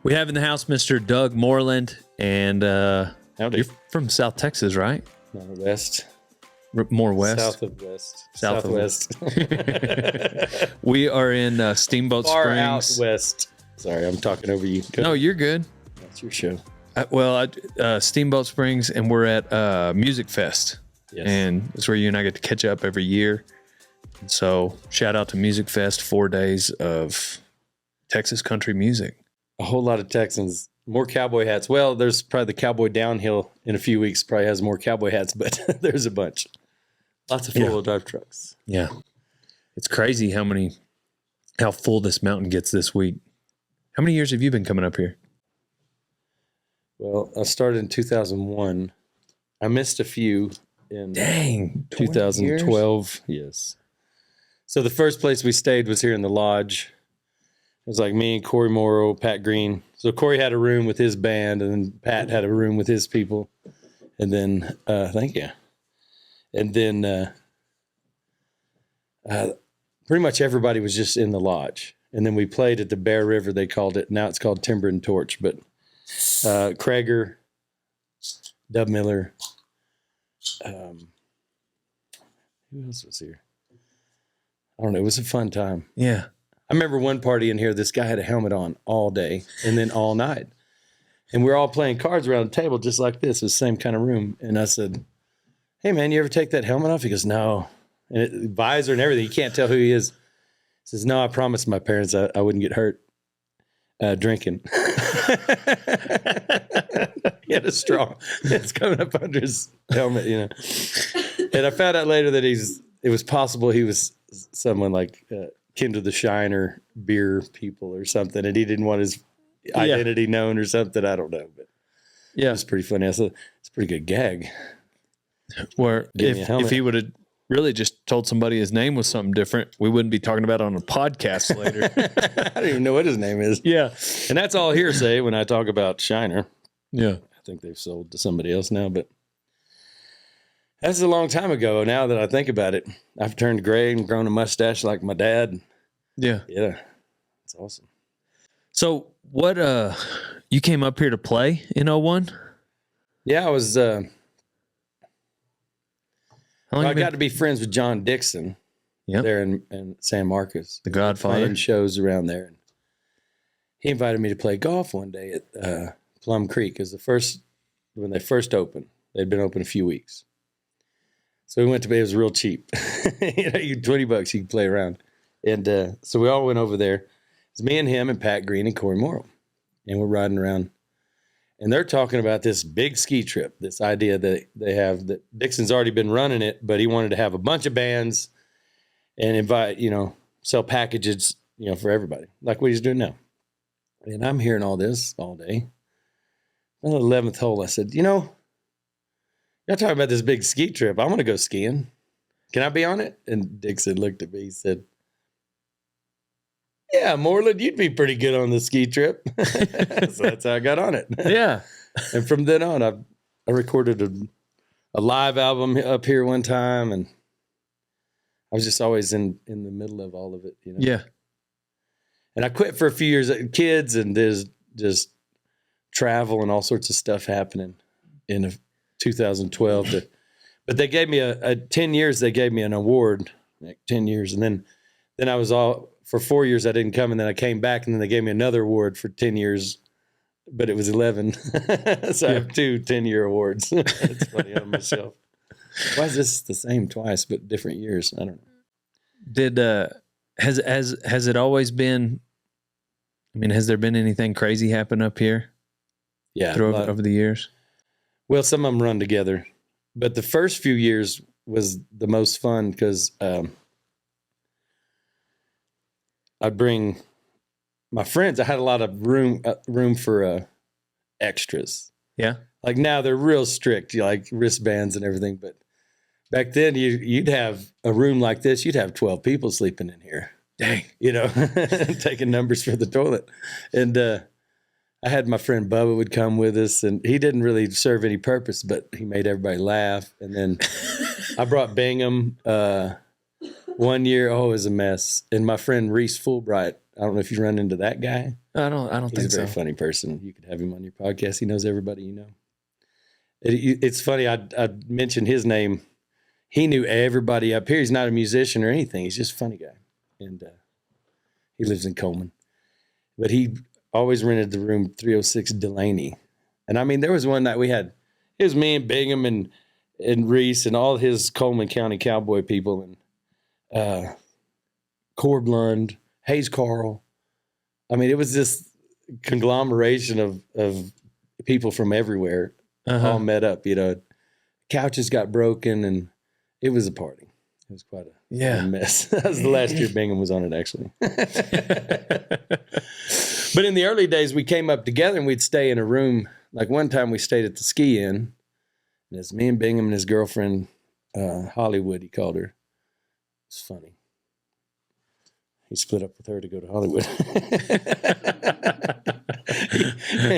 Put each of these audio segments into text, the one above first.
We have in the house Mr. Doug Moreland, and Howdy. you're from South Texas, right? West. More west? South of west. Southwest. Southwest. We are in Steamboat Far Springs. out west. Sorry, I'm talking over you. No, you're good. That's your show. Steamboat Springs, and we're at musicfest. Yes. And it's where you and I get to catch up every year. And so shout out to musicfest, 4 days of Texas country music. A whole lot of Texans. More cowboy hats. Well, there's probably the cowboy downhill in a few weeks. Probably has more cowboy hats, but there's a bunch. Lots of four-wheel drive trucks. Yeah. It's crazy how full this mountain gets this week. How many years have you been coming up here? Well, I started in 2001. I missed a few in 2012. Yes. So the first place we stayed was here in the lodge. It was like me, Corey Morrow, Pat Green. So Corey had a room with his band, and then Pat had a room with his people. And then, thank you. And then pretty much everybody was just in the lodge. And then we played at the Bear River, they called it. Now it's called Timber and Torch. But Krager, Dub Miller, who else was here? I don't know. It was a fun time. Yeah. I remember one party in here, this guy had a helmet on all day and then all night. And we were all playing cards around the table just like this, the same kind of room. And I said, hey, man, you ever take that helmet off? He goes, no. And visor and everything. You can't tell who he is. He says, no, I promised my parents I wouldn't get hurt drinking. He had a straw. It's coming up under his helmet, you know. And I found out later that it was possible he was someone like kin to the Shiner beer people or something, and he didn't want his identity known or something. I don't know, but yeah, it's pretty funny. I said it's a pretty good gag. Where if he would have really just told somebody his name was something different, we wouldn't be talking about it on a podcast later. I don't even know what his name is. Yeah, and that's all hearsay when I talk about Shiner. Yeah, I think they've sold to somebody else now, but that's a long time ago. Now that I think about it, I've turned gray and grown a mustache like my dad. Yeah. It's awesome. So what, you came up here to play in 01? Yeah, I was, How long I got to be friends with John Dixon there in San Marcos. The Godfather. Playing shows around there. And he invited me to play golf one day at Plum Creek. It was when they first opened. They'd been open a few weeks. So we went to bed. It was real cheap. $20 you could play around. And so we all went over there. It was me and him and Pat Green and Corey Morrow. And we're riding around. And they're talking about this big ski trip, this idea that they have that Dixon's already been running it, but he wanted to have a bunch of bands and invite, sell packages, for everybody, like what he's doing now. And I'm hearing all this all day. On the 11th hole, I said, y'all talking about this big ski trip. I want to go skiing. Can I be on it? And Dixon looked at me. He said, yeah, Moreland, you'd be pretty good on the ski trip. So that's how I got on it. Yeah. And from then on, I recorded a live album up here one time, and I was just always in the middle of all of it. Yeah. And I quit for a few years, kids, and there's just travel and all sorts of stuff happening in 2012. But they gave me a 10 years. They gave me an award, like 10 years, and then I was for 4 years. I didn't come, and then I came back, and then they gave me another award for 10 years. But it was 11. So I have 2 10-year awards. It's funny on myself. Why is this the same twice, but different years? I don't know. Has it always been, has there been anything crazy happen up here? Yeah. Over the years? Well, some of them run together. But the first few years was the most fun because I'd bring my friends. I had a lot of room for extras. Yeah. Like now they're real strict, like wristbands and everything. But back then you'd have a room like this. You'd have 12 people sleeping in here. Dang. Taking numbers for the toilet. And I had my friend Bubba would come with us, and he didn't really serve any purpose, but he made everybody laugh. And then I brought Bingham one year. Oh, it was a mess. And my friend Reese Fulbright, I don't know if you run into that guy. I don't think He's a very so. funny person. You could have him on your podcast. He knows everybody you know. It's funny. I mentioned his name. He knew everybody up here. He's not a musician or anything. He's just a funny guy. And he lives in Coleman. But he always rented the room 306 Delaney. And I mean, there was one night we had, it was me and Bingham and Reese and all his Coleman County Cowboy people and Corblund, Hayes Carl. I mean, it was this conglomeration of people from everywhere all met up, you know. Couches got broken and it was a party. It was quite a mess. That was the last year Bingham was on it, actually. But in the early days, we came up together and we'd stay in a room. Like one time we stayed at the Ski Inn. And it's me and Bingham and his girlfriend, Hollywood, he called her. It's funny. He split up with her to go to Hollywood.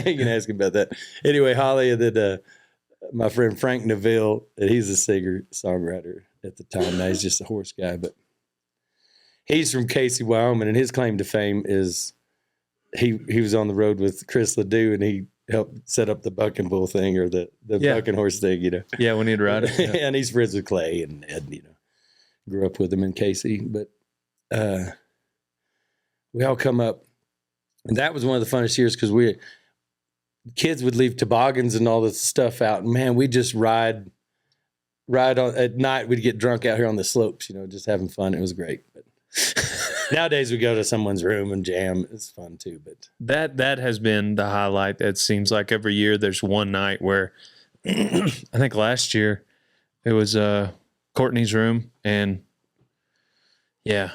You can ask him about that. Anyway, Holly, and then my friend Frank Neville, and he's a singer, songwriter at the time. Now he's just a horse guy, but he's from Casey, Wyoming, and his claim to fame is he was on the road with Chris Ledoux, and he helped set up the bucking bull thing or the bucking horse thing, you know. Yeah, when he'd ride it. Yeah. And he's friends with Clay and Ed, you know. Grew up with him in Casey, but we all come up, and that was one of the funnest years because kids would leave toboggans and all this stuff out, and man, we just ride on at night. We'd get drunk out here on the slopes, you know, just having fun. It was great. But nowadays we go to someone's room and jam. It's fun too. But that has been the highlight. It seems like every year there's one night where I think last year it was Courtney's room, and yeah,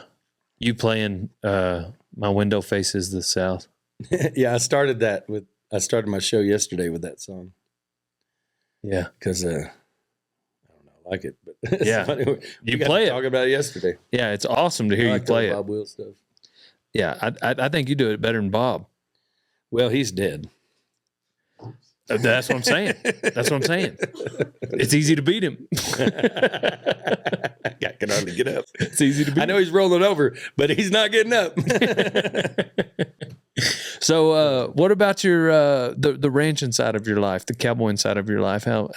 you playing My Window Faces the South. Yeah, I started my show yesterday with that song. Yeah, because I don't know, I like it, but it's funny. You play it. Talking about it yesterday. Yeah, it's awesome to hear you play it. Bob Will stuff. Yeah, I think you do it better than Bob. Well, he's dead. That's what I'm saying. That's what I'm saying. It's easy to beat him. Guy can hardly get up. It's easy to beat him. I know he's rolling over, but he's not getting up. So, what about your the ranching side of your life, the cowboying side of your life? How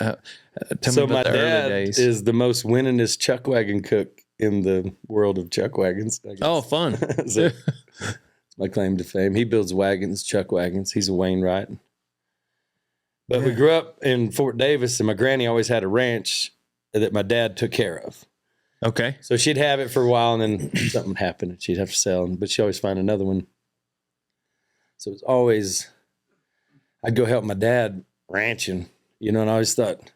tell me about the early days. My dad is the most winningest chuck wagon cook in the world of chuck wagons. I guess. Oh, fun! So, it's my claim to fame. He builds wagons, chuck wagons. He's a Wainwright. But we grew up in Fort Davis, and my granny always had a ranch that my dad took care of. Okay. So she'd have it for a while, and then something would happen, and she'd have to sell. But she'd always find another one. So it was always, I'd go help my dad ranching, you know, and I always thought,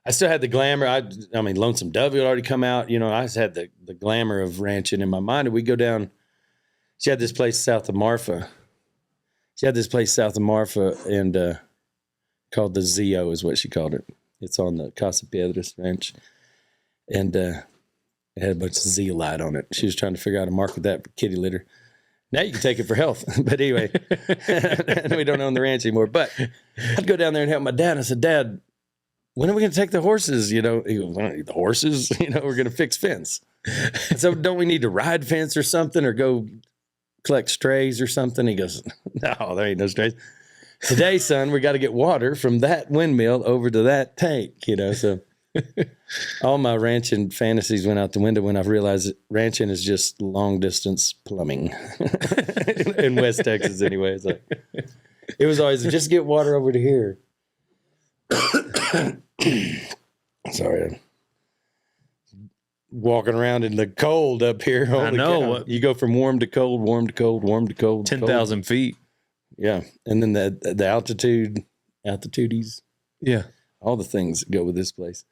I still had the glamour. I mean, Lonesome Dove had already come out, you know, I just had the glamour of ranching in my mind. And we'd go down, she had this place south of Marfa. And called the Zio is what she called it. It's on the Casa Piedras Ranch. And it had a bunch of zeolite on it. She was trying to figure out how to market that for kitty litter. Now you can take it for health. But anyway, we don't own the ranch anymore. But I'd go down there and help my dad. I said, Dad, when are we going to take the horses? You know, he goes, well, the horses, you know, we're going to fix fence. And so don't we need to ride fence or something or go collect strays or something? He goes, no, there ain't no strays. Today, son, we got to get water from that windmill over to that tank, you know. So all my ranching fantasies went out the window when I realized that ranching is just long distance plumbing in West Texas anyway. It's like, it was always just get water over to here. Sorry. I'm walking around in the cold up here. Holy I know. Cow. You go from warm to cold, warm to cold, warm to cold. 10,000 feet. Yeah. And then the altitudes. Yeah. All the things that go with this place.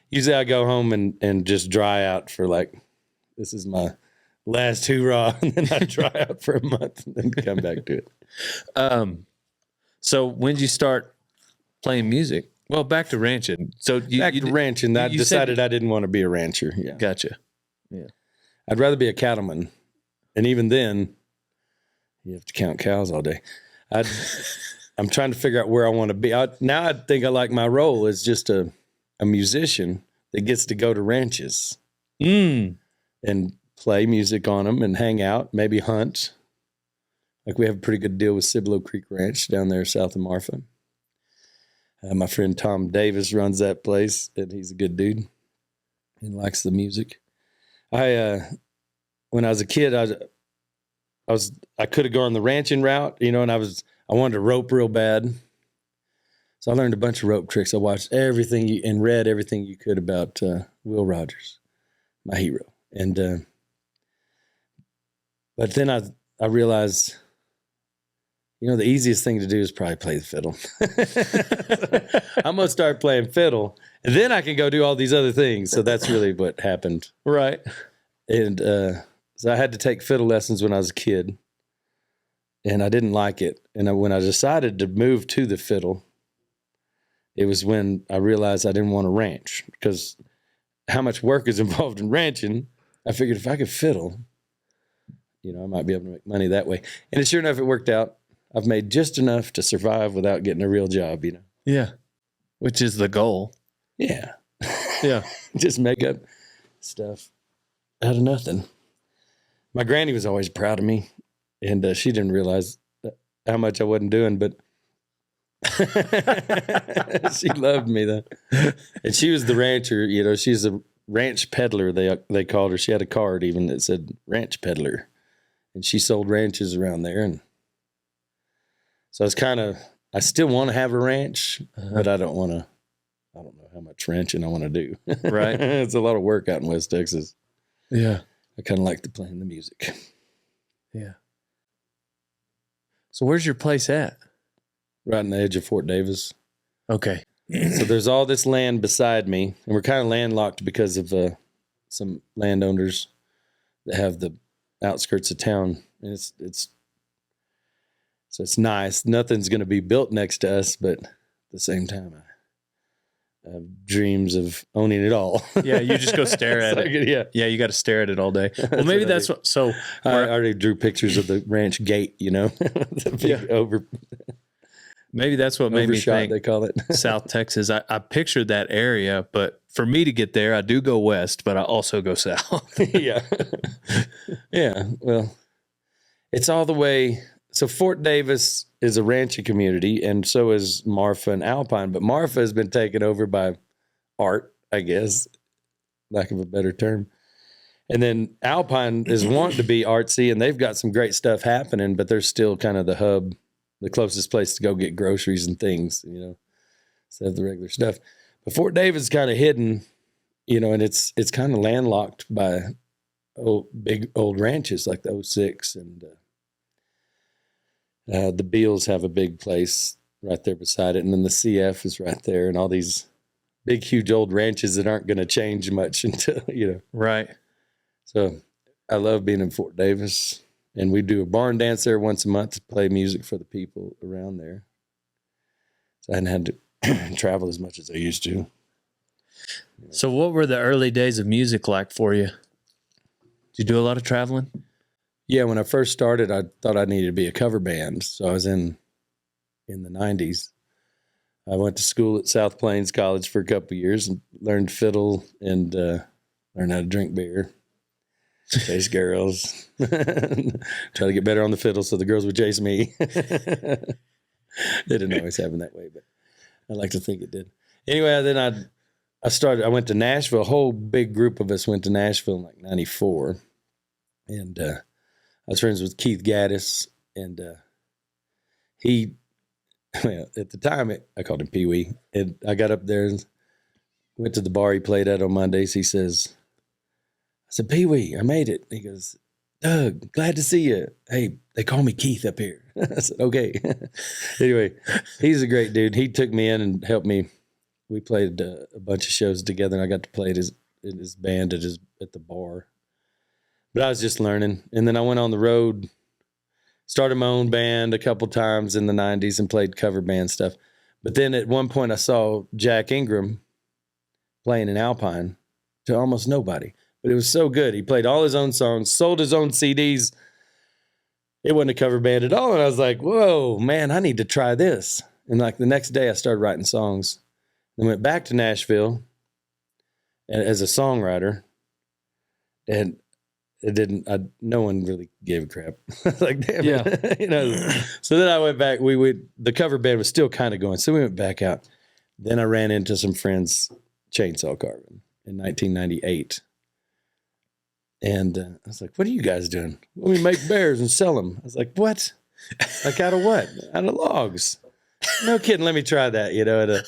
Usually I go home and just dry out for like, this is my last hoorah. And then I dry out for a month and then come back to it. So when did you start playing music? Well, back to ranching. So ranching. I decided I didn't want to be a rancher. Yeah. Gotcha. Yeah. I'd rather be a cattleman. And even then, you have to count cows all day. I'm trying to figure out where I want to be. Now I think I like my role as just a musician that gets to go to ranches and play music on them and hang out, maybe hunt Like we have a pretty good deal with Cibolo Creek Ranch down there south of Marfa. My friend Tom Davis runs that place, and he's a good dude. He likes the music. When I was a kid, I could have gone the ranching route, you know, and I wanted to rope real bad. So I learned a bunch of rope tricks. I watched everything and read everything you could about Will Rogers, my hero. And but then I realized, you know, the easiest thing to do is probably play the fiddle. I'm going to start playing fiddle, and then I can go do all these other things. So that's really what happened. Right. And so I had to take fiddle lessons when I was a kid, and I didn't like it. And when I decided to move to the fiddle, it was when I realized I didn't want to ranch, because how much work is involved in ranching. I figured if I could fiddle, you know, I might be able to make money that way. And sure enough, it worked out. I've made just enough to survive without getting a real job, you know? Yeah. Which is the goal. Yeah. Yeah. Just make up stuff out of nothing. My granny was always proud of me, and she didn't realize how much I wasn't doing, but she loved me though. And she was the rancher, you know, she's a ranch peddler, they called her. She had a card even that said ranch peddler, and she sold ranches around there. And so I still want to have a ranch, but I don't know how much ranching I want to do. Right. It's a lot of work out in West Texas. Yeah. I kind of like to play the music. Yeah. So where's your place at? Right on the edge of Fort Davis. Okay. So there's all this land beside me, and we're kind of landlocked because of some landowners that have the outskirts of town. And it's nice. Nothing's going to be built next to us, but at the same time, I have dreams of owning it all. Yeah, you just go stare at it. Yeah. Yeah, you got to stare at it all day. Well, maybe that's what. So I already drew pictures of the ranch gate, you know, the big maybe that's what made me think. They call it South Texas. I pictured that area, but for me to get there, I do go west, but I also go south. Yeah. Yeah. Well, it's all the way. So Fort Davis is a ranching community, and so is Marfa and Alpine. But Marfa has been taken over by art, I guess, lack of a better term. And then Alpine is wanting to be artsy, and they've got some great stuff happening, but they're still kind of the hub, the closest place to go get groceries and things, you know, instead of the regular stuff. But Fort Davis is kind of hidden, you know, and it's kind of landlocked by big old ranches like the 06, and the Beals have a big place right there beside it, and then the CF is right there, and all these big, huge old ranches that aren't going to change much until, you know. Right. So I love being in Fort Davis, and we do a barn dance there once a month to play music for the people around there. So I hadn't had to travel as much as I used to. So what were the early days of music like for you? Did you do a lot of traveling? Yeah, when I first started, I thought I needed to be a cover band. So I was in the 90s. I went to school at South Plains College for a couple of years and learned fiddle and learned how to drink beer, chase girls, try to get better on the fiddle so the girls would chase me. It didn't always happen that way, but I like to think it did. Anyway, then I went to Nashville. A whole big group of us went to Nashville in like 94. And I was friends with Keith Gaddis, and well, at the time, I called him Pee Wee. And I got up there and went to the bar he played at on Mondays. He says, I said, Pee Wee, I made it. He goes, Doug, glad to see you. Hey, they call me Keith up here. I said, okay. Anyway, he's a great dude. He took me in and helped me. We played a bunch of shows together, and I got to play in his band at the bar. But I was just learning. And then I went on the road, started my own band a couple times in the 90s and played cover band stuff. But then at one point I saw Jack Ingram playing in Alpine to almost nobody. But it was so good. He played all his own songs, sold his own CDs. It wasn't a cover band at all. And I was like, whoa, man, I need to try this. And like the next day I started writing songs. Then went back to Nashville as a songwriter. And it didn't. No one really gave a crap. Like, damn Yeah. it. You know. So then I went back. The cover band was still kind of going, so we went back out. Then I ran into some friends chainsaw carving in 1998. And I was like, what are you guys doing? Well, we make bears and sell them. I was like, what? Like, out of what? Out of logs. No kidding. Let me try that. You know,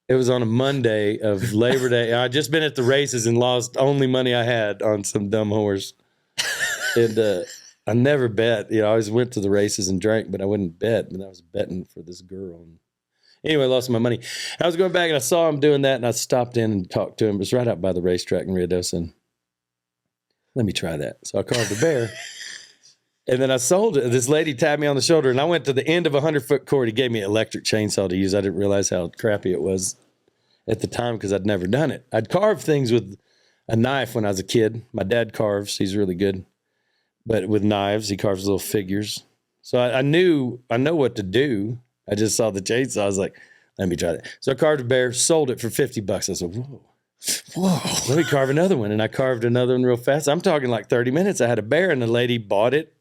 it was on a Monday of Labor Day. I'd just been at the races and lost only money I had on some dumb horse. And I never bet. You know, I always went to the races and drank, but I wouldn't bet. And I was betting for this girl. And anyway, I lost my money. I was going back and I saw him doing that, and I stopped in and talked to him. It was right out by the racetrack in Rodeo. Let me try that. So I carved a bear. And then I sold it. This lady tapped me on the shoulder, and I went to the end of a 100-foot cord. He gave me an electric chainsaw to use. I didn't realize how crappy it was at the time because I'd never done it. I'd carved things with a knife when I was a kid. My dad carves. He's really good. But with knives, he carves little figures. So I know what to do. I just saw the chainsaw. I was like, let me try that. So I carved a bear, sold it for $50. I said, whoa, let me carve another one. And I carved another one real fast. I'm talking like 30 minutes. I had a bear, and the lady bought it.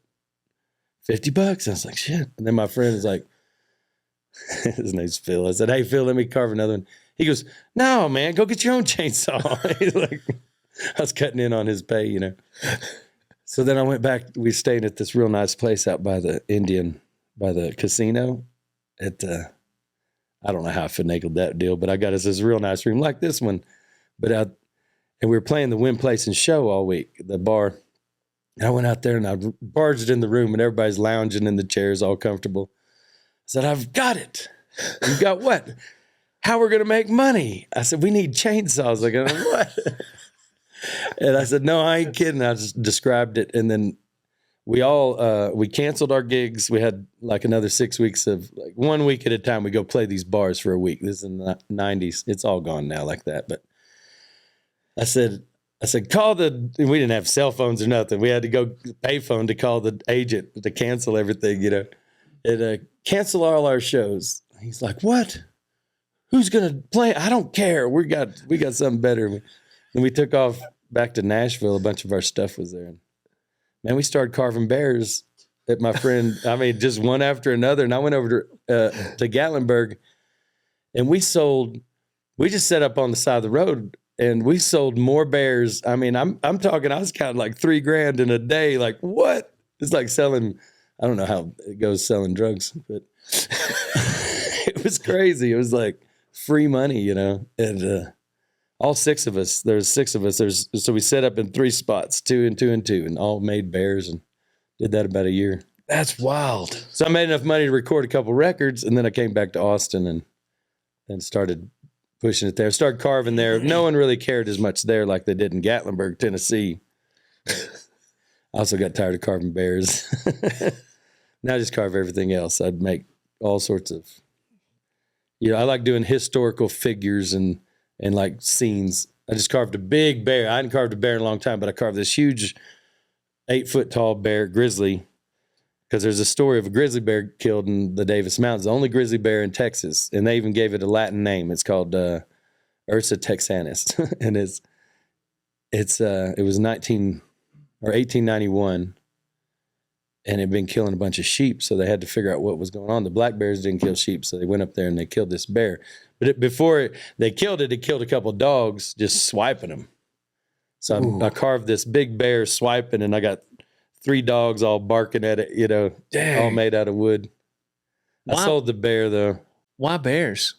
$50. I was like, shit. And then my friend is like, his name's Phil. I said, hey, Phil, let me carve another one. He goes, no, man, go get your own chainsaw. He's like, I was cutting in on his pay, you know. So then I went back. We stayed at this real nice place out by the casino. I don't know how I finagled that deal, but I got us this real nice room like this one. And we were playing the Win Place and Show all week, the bar. And I went out there and I barged in the room, and everybody's lounging in the chairs, all comfortable. I said, I've got it. You got what? How we're going to make money? I said, we need chainsaws. Like, what? And I said, no, I ain't kidding. I just described it. And then we canceled our gigs. We had like another 6 weeks of, like, 1 week at a time. We go play these bars for a week. This is in the 90s. It's all gone now like that. But I said, we didn't have cell phones or nothing. We had to go payphone to call the agent to cancel everything, you know, and cancel all our shows. He's like, what? Who's going to play? I don't care. We got something better. And we took off back to Nashville. A bunch of our stuff was there. And man, we started carving bears at my friend. I mean, just one after another. And I went over to Gatlinburg, and we just set up on the side of the road. And we sold more bears. I mean, I'm talking, I was counting like $3,000 in a day. Like, what? It's like selling, I don't know how it goes selling drugs, but it was crazy. It was like free money, you know. And all six of us, there's six of us. So we set up in 3 spots, 2 and 2 and 2, and all made bears, and did that about a year. That's wild. So I made enough money to record a couple records, and then I came back to Austin and started pushing it there. Started carving there. No one really cared as much there like they did in Gatlinburg, Tennessee. I also got tired of carving bears. Now I just carve everything else. I'd make all sorts of, you know, I like doing historical figures and like scenes. I just carved a big bear. I hadn't carved a bear in a long time, but I carved this huge 8-foot tall bear, grizzly, because there's a story of a grizzly bear killed in the Davis Mountains, the only grizzly bear in Texas. And they even gave it a Latin name. It's called Ursa texanus. And it was 1891, and it had been killing a bunch of sheep. So they had to figure out what was going on. The black bears didn't kill sheep. So they went up there and they killed this bear. But before they killed it, killed a couple of dogs just swiping them. So I carved this big bear swiping, and I got 3 dogs all barking at it, you know, Dang. all made out of wood. I sold the bear, though. Why bears?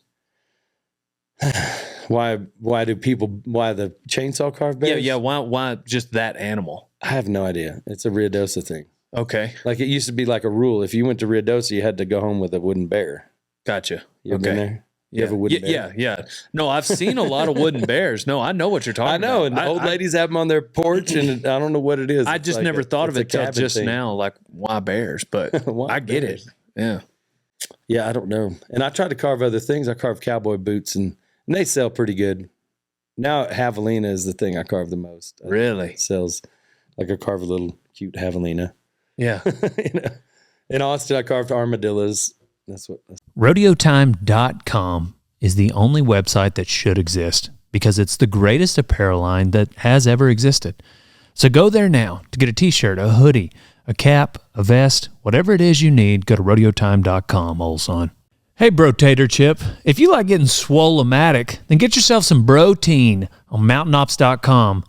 Why the chainsaw carved bears? Yeah. Why just that animal? I have no idea. It's a Ruidoso thing. Okay. Like, it used to be like a rule. If you went to Ruidoso, you had to go home with a wooden bear. Gotcha. You ever been there? You have a wooden bear? Yeah. No, I've seen a lot of wooden bears. No, I know what you're talking about. I know, and the old ladies have them on their porch, and I don't know what it is. I just never thought of it till just now, like, why bears? But Why I get bears? it. Yeah. Yeah, I don't know. And I tried to carve other things. I carved cowboy boots, and they sell pretty good. Now, javelina is the thing I carve the most. Really? It sells, like, I carve a little cute javelina. Yeah. You know? In Austin, I carved armadillos. RodeoTime.com is the only website that should exist because it's the greatest apparel line that has ever existed. So go there now to get a t-shirt, a hoodie, a cap, a vest, whatever it is you need. Go to rodeotime.com, old son. Hey, Bro-Tater Chip, if you like getting swole-o-matic, then get yourself some Protein on mountainops.com.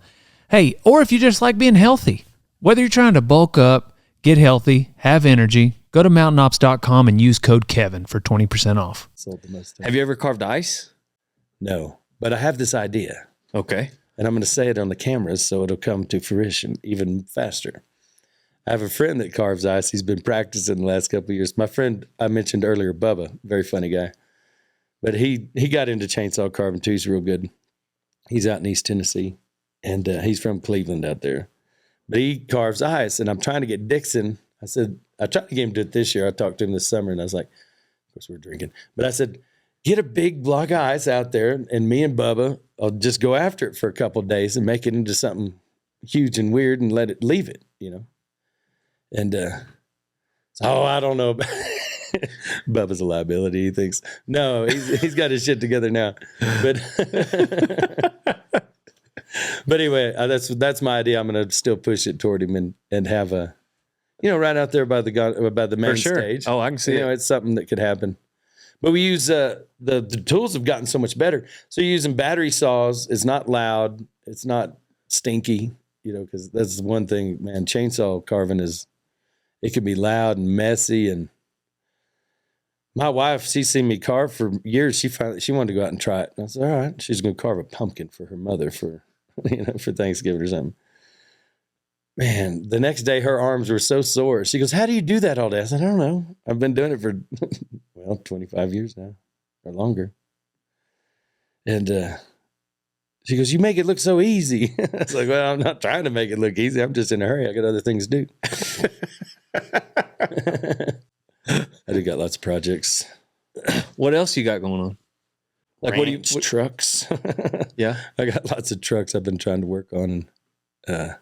Hey, or if you just like being healthy, whether you're trying to bulk up, get healthy, have energy, go to mountainops.com and use code Kevin for 20% off. Sold the most. Have you ever carved ice? No, but I have this idea, Okay. and I'm going to say it on the cameras so it'll come to fruition even faster. I have a friend that carves ice. He's been practicing the last couple of years. My friend I mentioned earlier, Bubba, very funny guy. But he got into chainsaw carving too. He's real good. He's out in East Tennessee, and he's from Cleveland out there. But he carves ice, and I'm trying to get Dixon. I said, I tried to get him to do it this year. I talked to him this summer, and I was like, of course we're drinking. But I said, get a big block of ice out there, and me and Bubba will just go after it for a couple of days and make it into something huge and weird and leave it, you know. And I don't know. Bubba's a liability. He thinks no. He's got his shit together now. But but anyway, that's my idea. I'm gonna still push it toward him and have a, right out there by the main stage. Oh, I can see it. It's something that could happen. But we use the tools have gotten so much better. So you're using battery saws. It's not loud. It's not stinky. Because that's one thing, man. Chainsaw carving it can be loud and messy. And my wife, she's seen me carve for years. She wanted to go out and try it. And I said, all right. She's going to carve a pumpkin for her mother for Thanksgiving or something. Man, the next day her arms were so sore. She goes, how do you do that all day? I said, I don't know. I've been doing it for, 25 years now or longer. And she goes, you make it look so easy. I was like, well, I'm not trying to make it look easy. I'm just in a hurry. I got other things to do. I do got lots of projects. What else you got going on? Like Ranch, trucks. Yeah. I got lots of trucks I've been trying to work on. And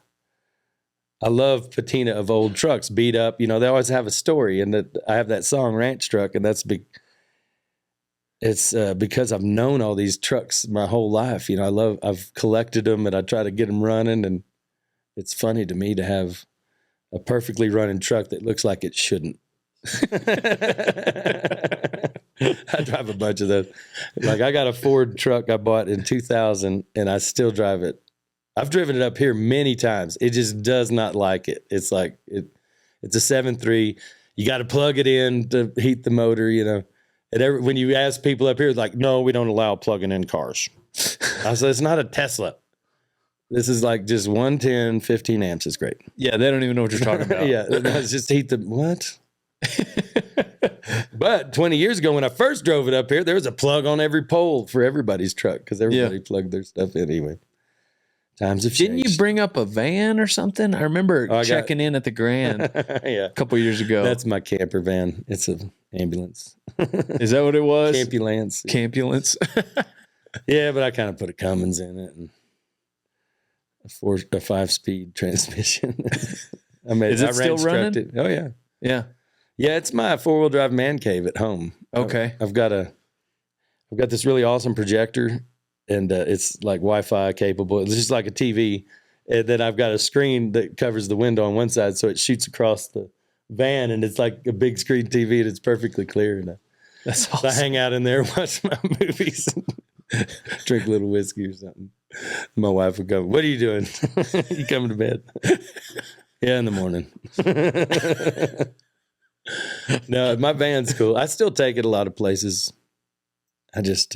I love patina of old trucks beat up. They always have a story. And that I have that song Ranch Truck, and that's big. It's because I've known all these trucks my whole life. I've collected them, and I try to get them running. And it's funny to me to have a perfectly running truck that looks like it shouldn't. I drive a bunch of those. Like I got a Ford truck I bought in 2000, and I still drive it. I've driven it up here many times. It just does not like it. It's like it's a 7.3. You got to plug it in to heat the motor, And when you ask people up here, it's like, no, we don't allow plugging in cars. I said, it's not a Tesla. This is like just 110, 15 amps is great. Yeah, they don't even know what you're talking about. Yeah, it's just heat the, what? But 20 years ago when I first drove it up here, there was a plug on every pole for everybody's truck because everybody plugged their stuff in anyway. Times have changed. Didn't you bring up a van or something? I remember checking in at the Grand a couple years ago. That's my camper van. It's an ambulance. Is that what it was? Campulance. Campulance. Yeah, but I kind of put a Cummins in it and a 5-speed transmission. Is it still running? Oh yeah. Yeah. Yeah, it's my 4-wheel drive man cave at home. Okay. I've got this really awesome projector, and it's like Wi-Fi capable. It's just like a TV. And then I've got a screen that covers the window on one side, so it shoots across the van, and it's like a big screen TV, and it's perfectly clear. And that's awesome. So I hang out in there, watch my movies, and drink a little whiskey or something. My wife would go, "What are you doing? You coming to bed?" Yeah, in the morning. No, my van's cool. I still take it a lot of places. I just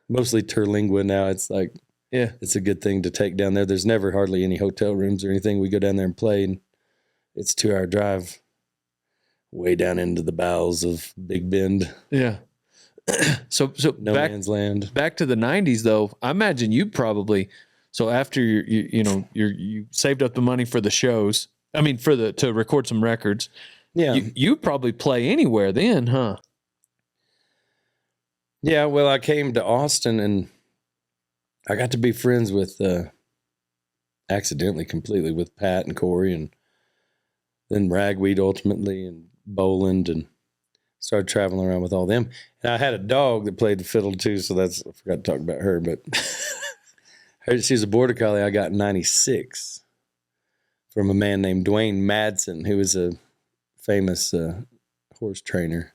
mostly Terlingua now. It's like, yeah, it's a good thing to take down there. There's never hardly any hotel rooms or anything. We go down there and play, and it's a 2-hour drive way down into the bowels of Big Bend. Yeah. So no man's land. Back to the 90s though. I imagine you probably, so after you saved up the money for the shows. I mean, to record some records. Yeah. You probably play anywhere then, huh? Yeah, well, I came to Austin and I got to be friends with, accidentally completely with Pat and Corey, and then Ragweed ultimately, and Boland, and started traveling around with all them. And I had a dog that played the fiddle too, so I forgot to talk about her, but she's a border collie I got in 96. from a man named Dwayne Madsen, who was a famous horse trainer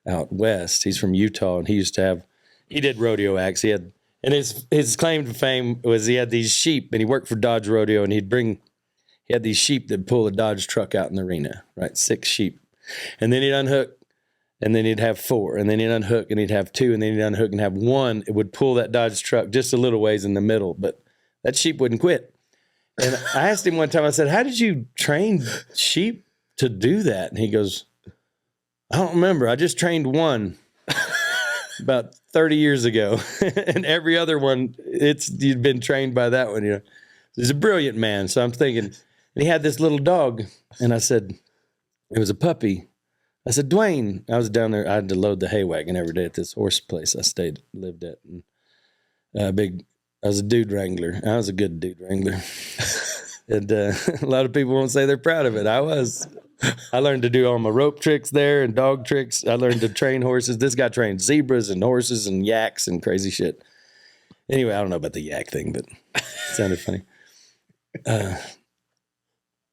out west. He's from Utah, and he did rodeo acts. And his claim to fame was he had these sheep, and he worked for Dodge Rodeo, and he had these sheep that pull a Dodge truck out in the arena, right? 6 sheep. And then he'd unhook, and then he'd have 4, and then he'd unhook, and he'd have 2, and then he'd unhook and have 1. It would pull that Dodge truck just a little ways in the middle, but that sheep wouldn't quit. And I asked him one time, I said, how did you train sheep to do that? And he goes, I don't remember. I just trained one about 30 years ago. And every other one, you'd been trained by that one, you know. He's a brilliant man. So I'm thinking, and he had this little dog. And I said, it was a puppy. I said, Dwayne, I was down there. I had to load the hay wagon every day at this horse place I lived at. And I was a dude wrangler. I was a good dude wrangler. And a lot of people won't say they're proud of it. I was. I learned to do all my rope tricks there and dog tricks. I learned to train horses. This guy trained zebras and horses and yaks and crazy shit. Anyway, I don't know about the yak thing, but it sounded funny.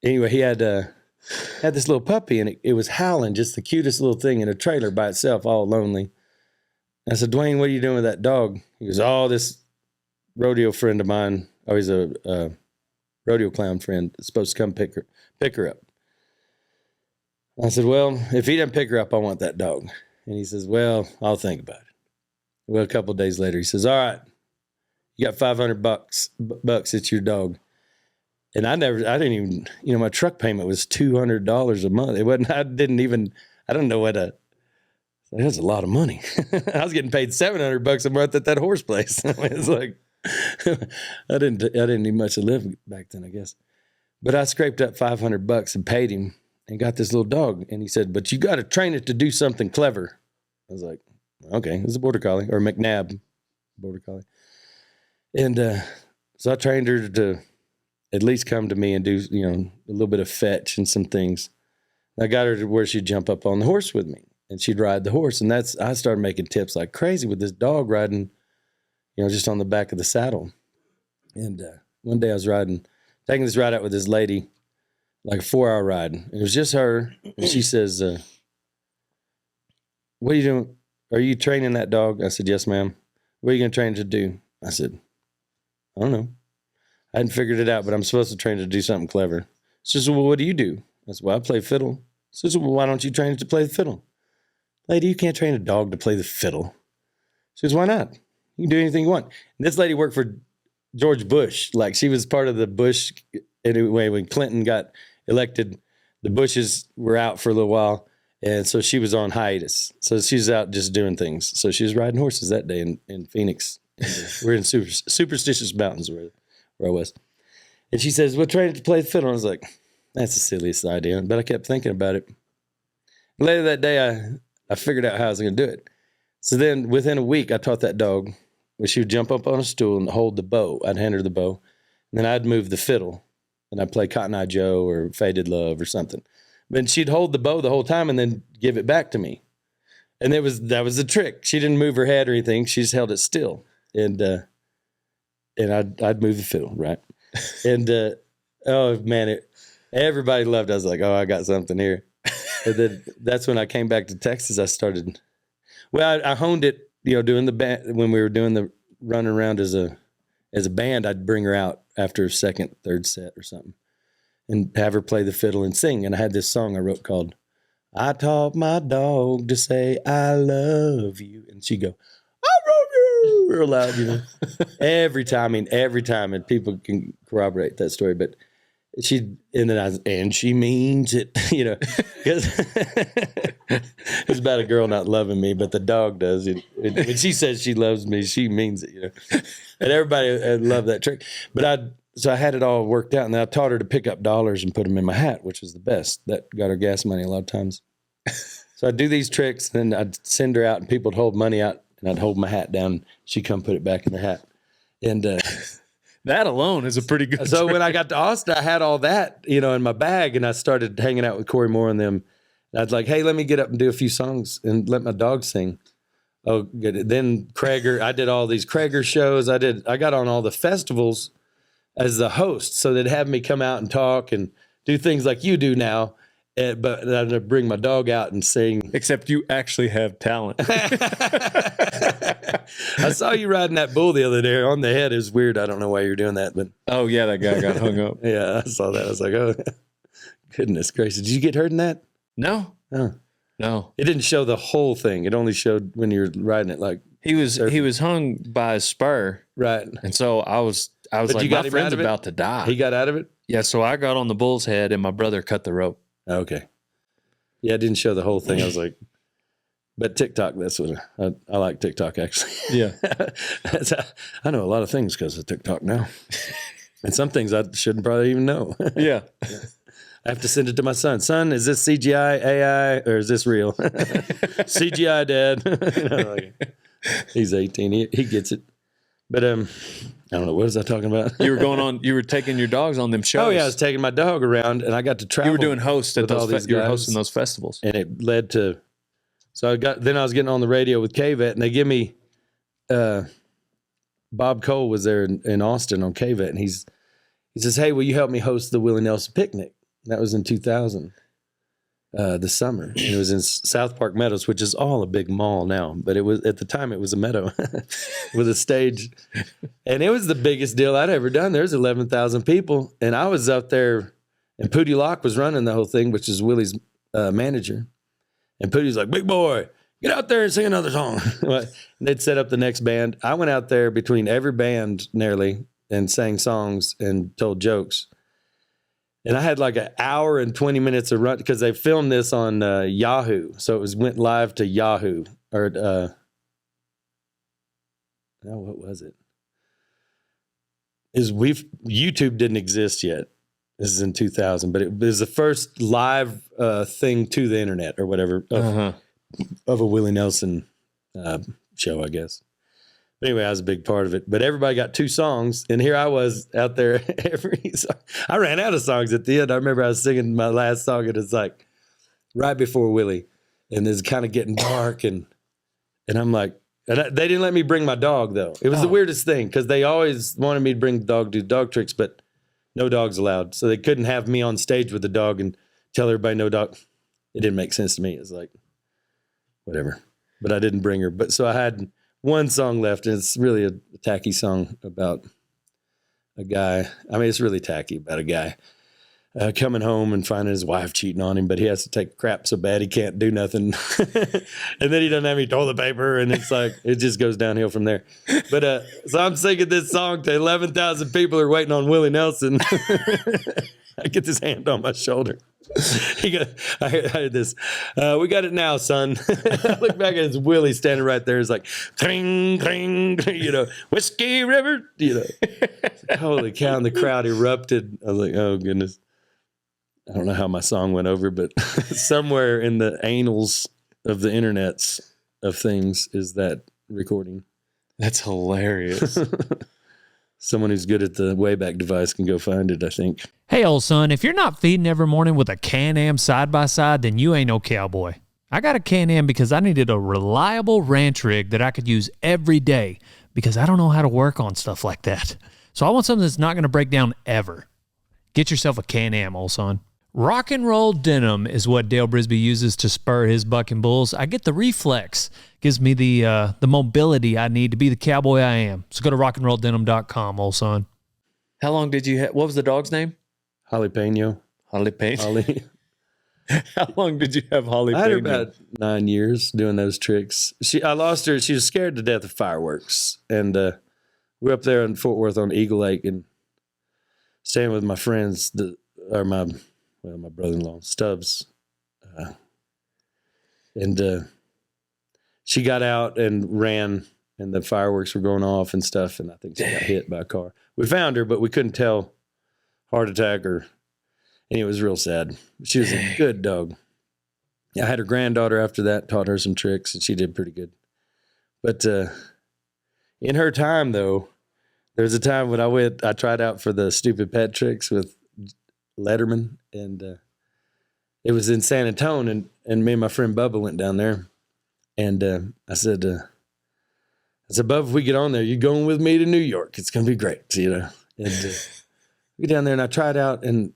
Anyway, he had this little puppy, and it was howling, just the cutest little thing in a trailer by itself, all lonely. I said, Dwayne, what are you doing with that dog? He goes, oh, this rodeo friend of mine, he's a rodeo clown friend, is supposed to come pick her up. I said, well, if he doesn't pick her up, I want that dog. And he says, well, I'll think about it. Well, a couple of days later, he says, all right, you got $500. It's your dog. And I didn't even, my truck payment was $200 a month. It wasn't, I don't know that's a lot of money. I was getting paid $700 a month at that horse place. I mean, it's like, I didn't need much to live back then, I guess. But I scraped up $500 and paid him and got this little dog. And he said, but you got to train it to do something clever. I was like, okay, it's a border collie, or McNabb border collie. And so I trained her to at least come to me and do, a little bit of fetch and some things. I got her to where she'd jump up on the horse with me and she'd ride the horse. And I started making tips like crazy with this dog riding, just on the back of the saddle. And one day I was taking this ride out with this lady, like a 4-hour ride. And it was just her. And she says, what are you doing? Are you training that dog? I said, yes, ma'am. What are you going to train it to do? I said, I don't know. I hadn't figured it out, but I'm supposed to train it to do something clever. She says, well, what do you do? I said, well, I play fiddle. She says, well, why don't you train it to play the fiddle? Lady, you can't train a dog to play the fiddle. She says, why not? You can do anything you want. And this lady worked for George Bush. Like, she was part of the Bush. Anyway, when Clinton got elected, the Bushes were out for a little while. And so she was on hiatus. So she's out just doing things. So she was riding horses that day in Phoenix. We're in Superstitious Mountains where I was. And she says, well, train it to play the fiddle. I was like, that's the silliest idea. But I kept thinking about it. Later that day, I figured out how I was going to do it. So then within a week, I taught that dog. She would jump up on a stool and hold the bow. I'd hand her the bow. And then I'd move the fiddle. And I'd play Cotton Eye Joe or Faded Love or something. But she'd hold the bow the whole time and then give it back to me. And that was the trick. She didn't move her head or anything. She just held it still. And I'd move the fiddle, right? And oh man, everybody loved it. I was like, oh, I got something here. And then that's when I came back to Texas. I started. Well, I honed it, doing the band when we were doing the running around as a band. I'd bring her out after a second, third set or something, and have her play the fiddle and sing. And I had this song I wrote called "I Taught My Dog to Say I Love You," and she'd go, "I love you," real loud, every time, and people can corroborate that story. But and she means it, it's about a girl not loving me, but the dog does. When she says she loves me, she means it, and everybody loved that trick. But so I had it all worked out, and then I taught her to pick up dollars and put them in my hat, which was the best. That got her gas money a lot of times. So I'd do these tricks, and then I'd send her out, and people would hold money out, and I'd hold my hat down. She'd come put it back in the hat. And that alone is a pretty good So trick. when I got to Austin, I had all that, in my bag, and I started hanging out with Corey Moore and them. And I'd like, hey, let me get up and do a few songs and let my dog sing. Oh, good. Then Krager, I did all these Krager shows. I got on all the festivals as the host. So they'd have me come out and talk and do things like you do now. But I'd bring my dog out and sing. Except you actually have talent. I saw you riding that bull the other day on the head. It was weird. I don't know why you're doing that, but Oh, yeah, that guy got hung up. yeah, I saw that. I was like, oh, goodness gracious. Did you get hurt in that? No, Oh. no. It didn't show the whole thing. It only showed when you're riding it, like, He was hung by a spur. right. And so I was But like, you got my him friend's out of it? about to die. He got out of it? Yeah, so I got on the bull's head and my brother cut the rope. Okay. Yeah, it didn't show the whole thing. I was like, but TikTok, that's what I like TikTok, actually. Yeah. I know a lot of things because of TikTok now. And some things I shouldn't probably even know. Yeah. I have to send it to my son. Son, is this CGI, AI, or is this real? CGI, Dad. You know, like, he's 18. He gets it. But I don't know. What was I talking about? You were taking your dogs on them shows. Oh, yeah. I was taking my dog around, and I got to travel. You were doing host at with all those. these You were guys. hosting those festivals. And it led to, so then I was getting on the radio with KVET, and they give me, Bob Cole was there in Austin on KVET, and he says, hey, will you help me host the Willie Nelson picnic? That was in 2000, the summer. And it was in South Park Meadows, which is all a big mall now, but it was, at the time, it was a meadow with a stage. And it was the biggest deal I'd ever done. There's 11,000 people, and I was up there, and Pootie Locke was running the whole thing, which is Willie's manager. And Pootie's like, big boy, get out there and sing another song. And they'd set up the next band. I went out there between every band nearly and sang songs and told jokes. And I had like an hour and 20 minutes of run because they filmed this on Yahoo. So it went live to Yahoo. Or, what was it? YouTube didn't exist yet. This is in 2000, but it was the first live thing to the internet or whatever of a Willie Nelson show, I guess. But anyway, I was a big part of it. But everybody got 2 songs, and here I was out there every song. I ran out of songs at the end. I remember I was singing my last song, and it's like right before Willie, and it's kind of getting dark, and I'm like, they didn't let me bring my dog though. It was the weirdest thing because they always wanted me to bring the dog, do dog tricks, but no dogs allowed. So they couldn't have me on stage with the dog and tell everybody no dog. It didn't make sense to me. It was like, whatever. But I didn't bring her. But so I had one song left, and it's really a tacky song about a guy. I mean, it's really tacky about a guy coming home and finding his wife cheating on him, but he has to take crap so bad he can't do nothing. And then he doesn't have any toilet paper, and it's like, it just goes downhill from there. But so I'm singing this song to 11,000 people who are waiting on Willie Nelson. I get this hand on my shoulder. I heard this. We got it now, son. I look back and it's Willie standing right there. It's like, cling, cling, you know, Whiskey River, you know. Holy cow, and the crowd erupted. I was like, oh, goodness. I don't know how my song went over, but somewhere in the annals of the internets of things is that recording. That's hilarious. Someone who's good at the Wayback device can go find it, I think. Hey, old son, if you're not feeding every morning with a Can-Am side-by-side, then you ain't no cowboy. I got a Can-Am because I needed a reliable ranch rig that I could use every day because I don't know how to work on stuff like that. So I want something that's not going to break down ever. Get yourself a Can-Am, old son. Rock and roll denim is what Dale Brisby uses to spur his bucking bulls. I get the Reflex. Gives me the mobility I need to be the cowboy I am. So go to rockandrolldenim.com, old son. How long did you have? What was the dog's name? Jalapeno. Jalapeno. Holly. How long did you have Jalapeno? I had her about 9 years doing those tricks. I lost her. She was scared to death of fireworks. And we're up there in Fort Worth on Eagle Lake and staying with my friends, my brother-in-law, Stubbs. And she got out and ran, and the fireworks were going off and stuff, and I think she got hit by a car. We found her, but we couldn't tell heart attack and it was real sad. She was a good dog. I had her granddaughter after that, taught her some tricks, and she did pretty good. But in her time, though, there was a time when I tried out for the stupid pet tricks with Letterman, and it was in San Antonio, and me and my friend Bubba went down there, and I said, Bubba, if we get on there, you going with me to New York? It's gonna be great, you know. And We get down there and I tried out, and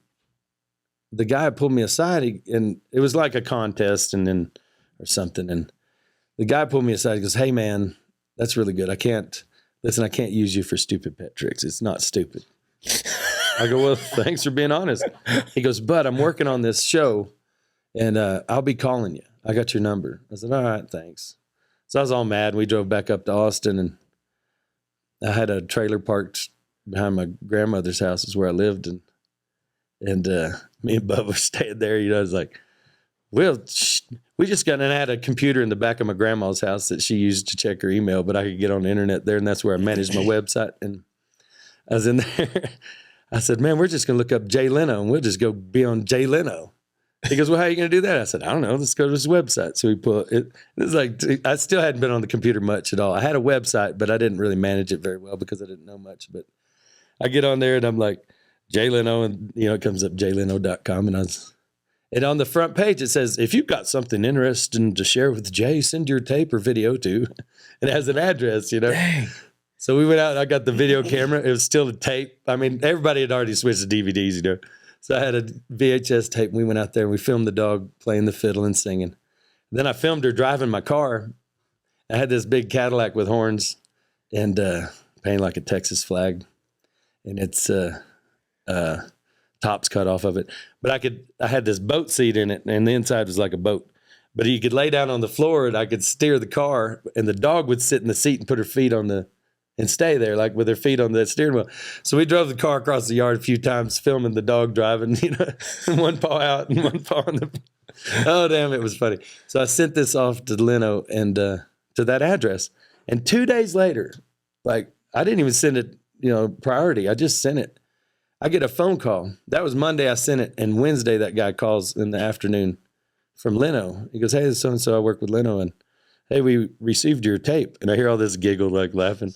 the guy pulled me aside, and it was like a contest or something. And the guy pulled me aside. He goes, "Hey man, that's really good. I can't use you for stupid pet tricks. It's not stupid." I go, "Well, thanks for being honest." He goes, "But I'm working on this show, and I'll be calling you. I got your number." I said, "All right, thanks." So I was all mad. We drove back up to Austin, and I had a trailer parked behind my grandmother's house, is where I lived, and me and Bubba were staying there. I was like, "Well, we just got," and I had a computer in the back of my grandma's house that she used to check her email, but I could get on the internet there, and that's where I managed my website. And I was in there. I said, "Man, we're just going to look up Jay Leno, and we'll just go be on Jay Leno." He goes, "Well, how are you going to do that?" I said, "I don't know. Let's go to his website." So we put it. It was like, I still hadn't been on the computer much at all. I had a website, but I didn't really manage it very well because I didn't know much. But I get on there and I'm like, Jay Leno, and it comes up jayleno.com, and on the front page it says, "If you've got something interesting to share with Jay, send your tape or video to," and it has an address, Dang. So we went out and I got the video camera. It was still a tape. I mean, everybody had already switched to DVDs, So I had a VHS tape, and we went out there and we filmed the dog playing the fiddle and singing. Then I filmed her driving my car. I had this big Cadillac with horns and painted like a Texas flag, and it's tops cut off of it. But I had this boat seat in it, and the inside was like a boat. But you could lay down on the floor, and I could steer the car, and the dog would sit in the seat and put her feet and stay there, like with her feet on the steering wheel. So we drove the car across the yard a few times, filming the dog driving, one paw out and one paw on the. Oh, damn, it was funny. So I sent this off to Leno and to that address. And 2 days later, like, I didn't even send it, priority. I just sent it. I get a phone call. That was Monday I sent it. And Wednesday, that guy calls in the afternoon from Leno. He goes, "Hey, this is so-and-so. I work with Leno. And, hey, we received your tape." And I hear all this giggle, like laughing.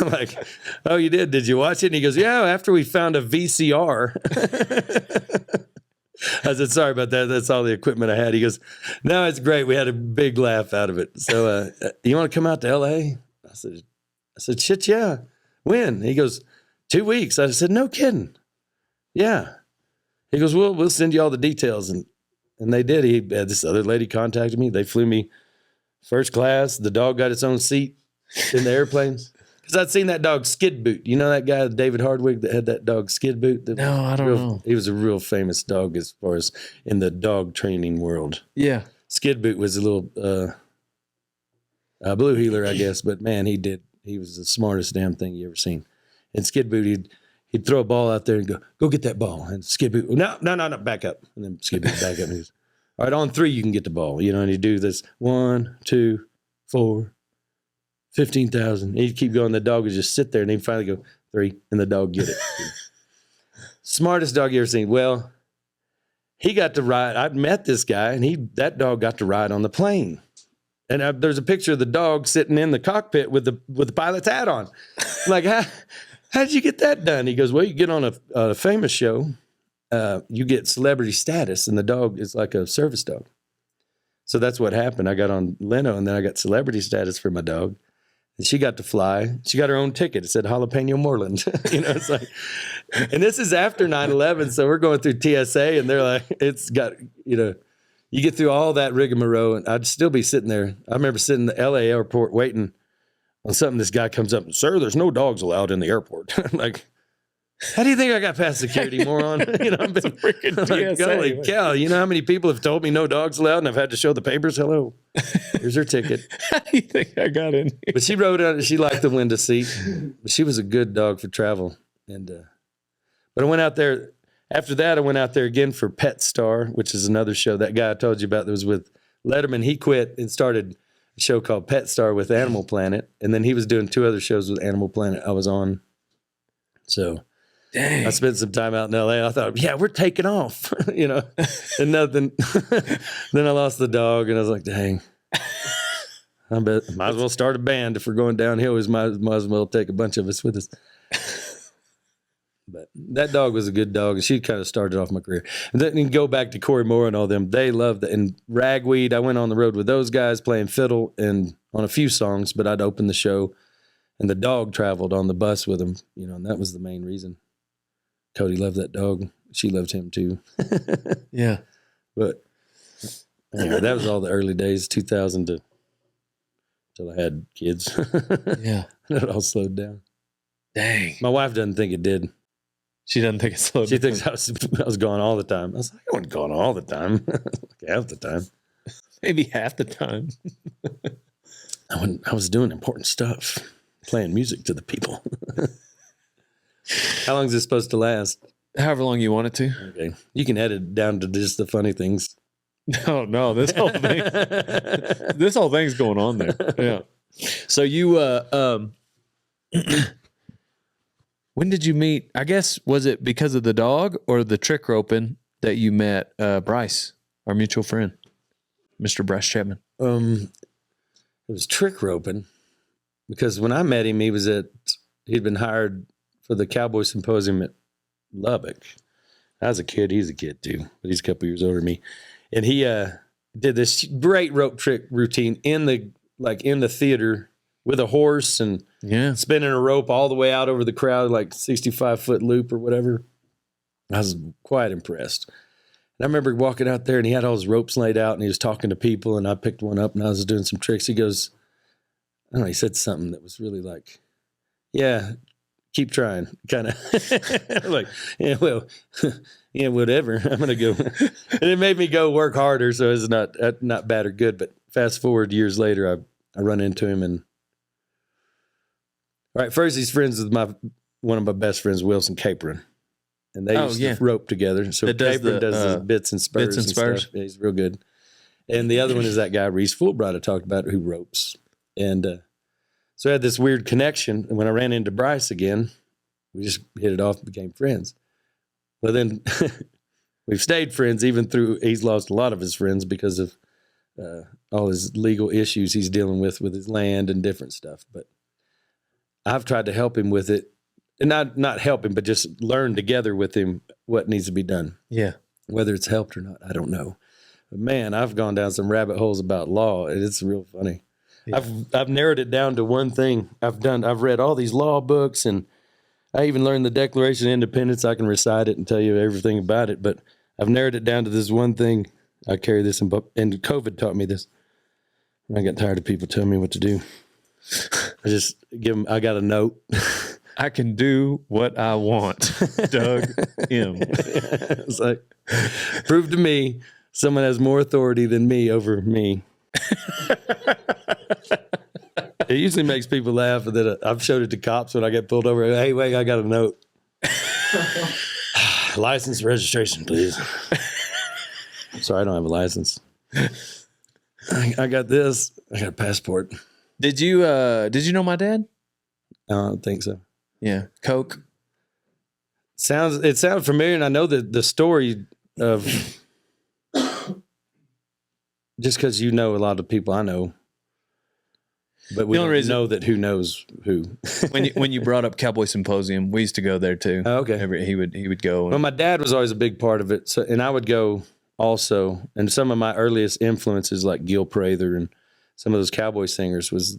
I'm like, "Oh, you did? Did you watch it?" And he goes, "Yeah, after we found a VCR." I said, "Sorry about that. That's all the equipment I had." He goes, "No, it's great. We had a big laugh out of it. So you want to come out to LA?" I said, "Shit, yeah." "When?" He goes, 2 weeks. I said, "No kidding." "Yeah." He goes, "We'll send you all the details." And they did. He had this other lady contacted me. They flew me first class. The dog got its own seat in the airplanes. Because I'd seen that dog Skid Boot. You know that guy, David Hardwig, that had that dog Skid Boot? No, I don't know. He was a real famous dog as far as in the dog training world. Yeah. Skid Boot was a little blue heeler, I guess. But, man, he was the smartest damn thing you ever seen. And Skid Boot, he'd throw a ball out there and go get that ball. And Skid Boot, no, back up. And then Skid Boot back up. And he goes, "All right, on 3, you can get the ball." And he'd do this 1, 2, 4, 15,000. He'd keep going. The dog would just sit there, and he'd finally go 3, and the dog get it. Smartest dog you ever seen. Well, he got to ride. I'd met this guy, and that dog got to ride on the plane. And there's a picture of the dog sitting in the cockpit with the pilot's hat on. I'm like, how did you get that done? He goes, "Well, you get on a famous show, you get celebrity status, and the dog is like a service dog." So that's what happened. I got on Leno, and then I got celebrity status for my dog. And she got to fly. She got her own ticket. It said Jalapeno Moreland. It's like, and this is after 9/11, so we're going through TSA, and they're like, it's got, you get through all that rigmarole, and I'd still be sitting there. I remember sitting in the LA airport waiting on something. This guy comes up, "Sir, there's no dogs allowed in the airport." I'm like, how do you think I got past security, moron? I've been freaking like, TSA. holy cow. You know how many people have told me no dogs allowed, and I've had to show the papers? Hello, here's her ticket. How do you think I got in here? But she rode on it. She liked the window seat. But she was a good dog for travel. And but I went out there. After that, I went out there again for Pet Star, which is another show. That guy I told you about that was with Letterman, he quit and started a show called Pet Star with Animal Planet. And then he was doing 2 other shows with Animal Planet I was on. So Dang. I spent some time out in LA. I thought, yeah, we're taking off, and nothing. Then I lost the dog, and I was like, dang. I bet might as well start a band if we're going downhill. We might as well take a bunch of us with us. But that dog was a good dog, and she kind of started off my career. And then you can go back to Corey Moore and all them. They loved it. And Ragweed, I went on the road with those guys playing fiddle and on a few songs, but I'd open the show. And the dog traveled on the bus with him, you know, and that was the main reason. Cody loved that dog. She loved him too. Yeah. But anyway, that was all the early days, 2000 to till I had kids. Yeah. It all slowed down. Dang. My wife doesn't think it did. She doesn't think it's slowed She down. thinks I was gone all the time. I was like, I wasn't gone all the time. Like half the time. Maybe half the time. I was doing important stuff, playing music to the people. How long is this supposed to last? However long you want it to. Okay. You can edit it down to just the funny things. No, this whole thing, this whole thing's going on there. Yeah. So you, when did you meet? I guess, was it because of the dog or the trick roping that you met Bryce, our mutual friend, Mr. Bryce Chapman? It was trick roping because when I met him, he'd been hired for the Cowboy Symposium at Lubbock. I was a kid. He's a kid too, but he's a couple years older than me. And he did this great rope trick routine in the theater with a horse and spinning a rope all the way out over the crowd, like 65-foot loop or whatever. I was quite impressed. And I remember walking out there and he had all his ropes laid out and he was talking to people and I picked one up and I was doing some tricks. He goes, I don't know, he said something that was really like, yeah, keep trying, kind of. Like, yeah, well, yeah, whatever. I'm going to go. And it made me go work harder, so it's not bad or good. But fast forward years later, I run into him. And all right, first he's friends with one of my best friends, Wilson Capron. And they used to rope together. So Capron does his bits and spurs. Stuff. Yeah, he's real good. And the other one is that guy, Reese Fulbright, I talked about, who ropes. And so I had this weird connection. And when I ran into Bryce again, we just hit it off and became friends. Well, then we've stayed friends even through, he's lost a lot of his friends because of all his legal issues he's dealing with his land and different stuff. But I've tried to help him with it. And not help him, but just learn together with him what needs to be done. Yeah. Whether it's helped or not, I don't know. But man, I've gone down some rabbit holes about law, and it's real funny. Yeah. I've narrowed it down to one thing. I've read all these law books, and I even learned the Declaration of Independence. I can recite it and tell you everything about it, but I've narrowed it down to this one thing. I carry this, and COVID taught me this. I got tired of people telling me what to do. I just I got a note. I can do what I want. Doug M. It's like, prove to me someone has more authority than me over me. It usually makes people laugh that I've showed it to cops when I get pulled over. Hey, wait, I got a note. License, registration, please. Sorry, I don't have a license. I got this. I got a passport. Did you know my dad? I don't think so. Yeah, Coke. It sounds familiar, and I know the story of just because you know a lot of people I know, but we don't know that who knows who. when you brought up Cowboy Symposium, we used to go there too. Oh, okay, he would go. Well, my dad was always a big part of it, so and I would go also. And some of my earliest influences, like Gil Prather and some of those cowboy singers, was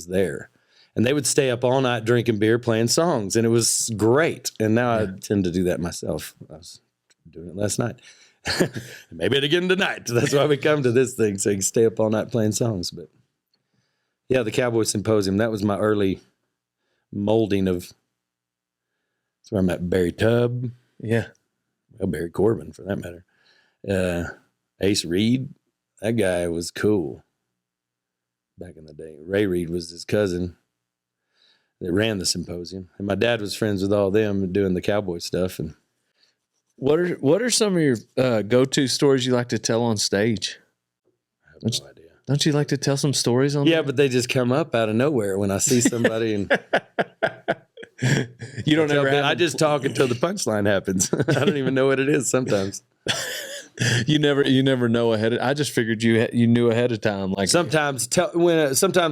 there. And they would stay up all night drinking beer, playing songs, and it was great. And now I tend to do that myself. I was doing it last night. Maybe it again tonight. That's why we come to this thing, so you can stay up all night playing songs. But yeah, the Cowboy Symposium, that was my early molding of, that's where I met Barry Tubb. Yeah. Well, Barry Corbin, for that matter. Ace Reed, that guy was cool back in the day. Ray Reed was his cousin that ran the symposium, and my dad was friends with all them doing the cowboy stuff. And what are some of your go-to stories you like to tell on stage? I have no idea. Don't you like to tell some stories on? Yeah, but they just come up out of nowhere when I see somebody, and you don't ever. I just talk until the punchline happens. I don't even know what it is sometimes. You never know ahead of. I just figured you knew ahead of time. Like sometimes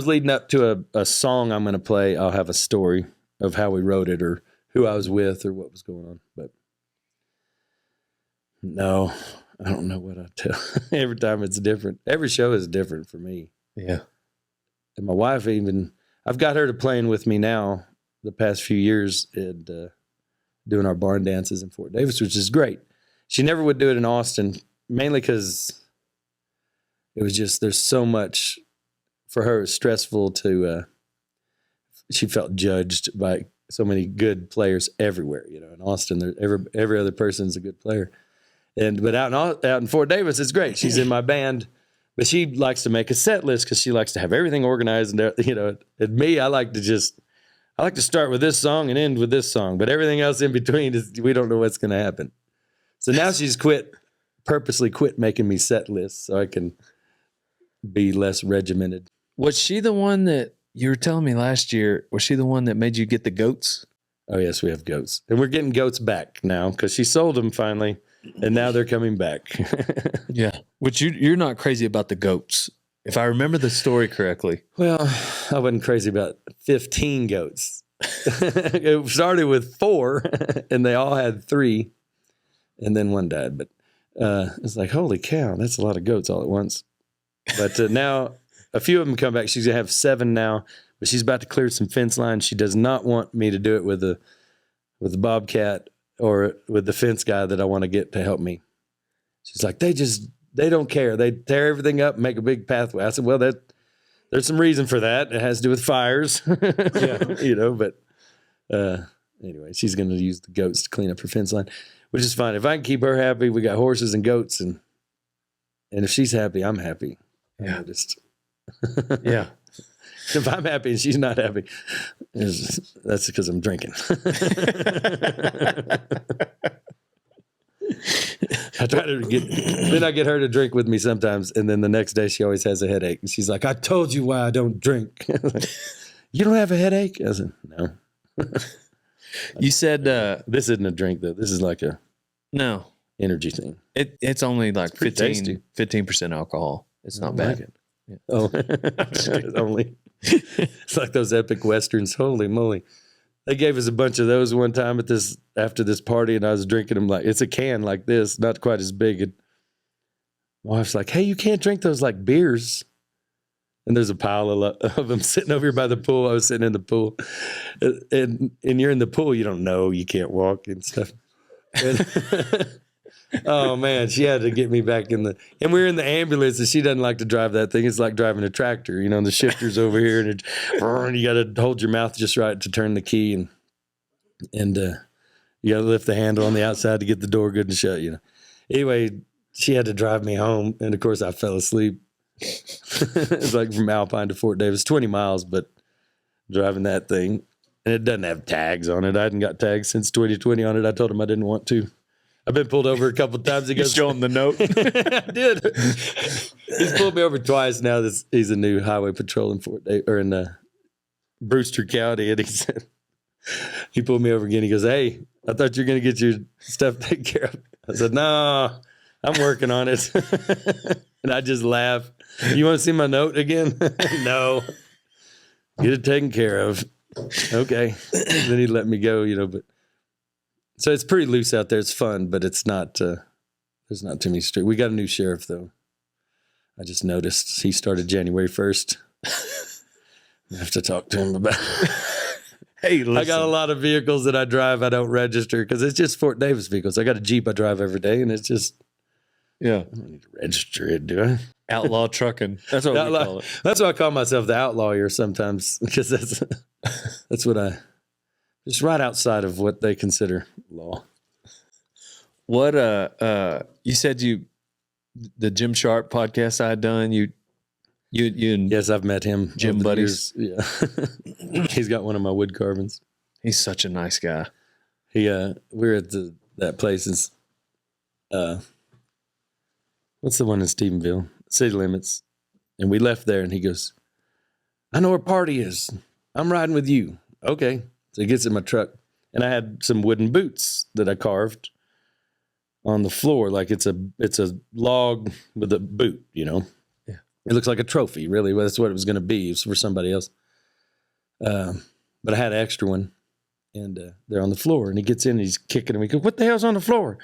leading up to a song I'm going to play, I'll have a story of how we wrote it or who I was with or what was going on. But no, I don't know what I tell. Every time it's different. Every show is different for me. Yeah. And my wife even, I've got her to playing with me now the past few years and doing our barn dances in Fort Davis, which is great. She never would do it in Austin, mainly because it was just, there's so much for her. It was stressful to, she felt judged by so many good players everywhere. You know, in Austin, every other person's a good player. But out in Fort Davis, it's great. She's in my band, but she likes to make a set list because she likes to have everything organized. And, you know, and me, I like to start with this song and end with this song, but everything else in between we don't know what's going to happen. So now she's purposely quit making me set lists so I can be less regimented. Was she the one that you were telling me last year? Was she the one that made you get the goats? Oh yes, we have goats, and we're getting goats back now because she sold them finally, and now they're coming back. Yeah, which you're not crazy about the goats, if I remember the story correctly. Well, I wasn't crazy about 15 goats. It started with 4, and they all had 3, and then one died. But it's like, holy cow, that's a lot of goats all at once. But now a few of them come back. She's going to have 7 now, but she's about to clear some fence lines. She does not want me to do it with the bobcat or with the fence guy that I want to get to help me. She's like, they don't care. They tear everything up and make a big pathway. I said, well, there's some reason for that. It has to do with fires, yeah. You know, but anyway, she's going to use the goats to clean up her fence line, which is fine. If I can keep her happy, we got horses and goats, and if she's happy, I'm happy. Yeah. Yeah. If I'm happy and she's not happy, that's because I'm drinking. I try to get her to drink with me sometimes, and then the next day she always has a headache. And she's like, I told you why I don't drink. You don't have a headache? I said, no. You said this isn't a drink, though. This is like a energy thing. It's only like 15% alcohol. It's not bad. Like it. Yeah. Oh, only. It's like those epic westerns. Holy moly! They gave us a bunch of those one time after this party, and I was drinking them like it's a can like this, not quite as big. And my wife's like, "Hey, you can't drink those like beers." And there's a pile of them sitting over here by the pool. I was sitting in the pool, and you're in the pool. You don't know. You can't walk and stuff. Oh man, she had to get me back and we were in the ambulance, and she doesn't like to drive that thing. It's like driving a tractor, you know, and the shifter's over here, and you got to hold your mouth just right to turn the key, and you got to lift the handle on the outside to get the door good and shut, you know. Anyway, she had to drive me home, and of course I fell asleep. It's like from Alpine to Fort Davis, 20 miles, but driving that thing, and it doesn't have tags on it. I hadn't got tags since 2020 on it. I told him I didn't want to. I've been pulled over a couple of times. He goes, show him the note. I did. He's pulled me over twice now. He's a new highway patrol in Brewster County, and he pulled me over again. He goes, "Hey, I thought you were going to get your stuff taken care of." I said, "No, I'm working on it." And I just laugh. You want to see my note again? No. Get it taken care of. Okay. Then he let me go, you know, but. So it's pretty loose out there. It's fun, but it's not, there's not too many streets. We got a new sheriff, though. I just noticed he started January 1st. I have to talk to him about it. Hey, listen. I got a lot of vehicles that I drive I don't register because it's just Fort Davis vehicles. I got a Jeep I drive every day, and it's just, yeah. I don't need to register it, do I? Outlaw trucking. That's what we call it. That's why I call myself the outlaw here sometimes, because that's what just right outside of what they consider law. What you said the Jim Sharp podcast I had done, you and yes, I've met him. Jim buddies. Yeah. He's got one of my wood carvings. He's such a nice guy. We're at that place is what's the one in Stephenville? City Limits. And we left there, and he goes, "I know where party is. I'm riding with you." Okay. So he gets in my truck, and I had some wooden boots that I carved on the floor. Like it's a log with a boot, you know? Yeah. It looks like a trophy, really. Well, that's what it was going to be. It was for somebody else. But I had an extra one, and they're on the floor, and he gets in, and he's kicking them. He goes, "What the hell's on the floor?"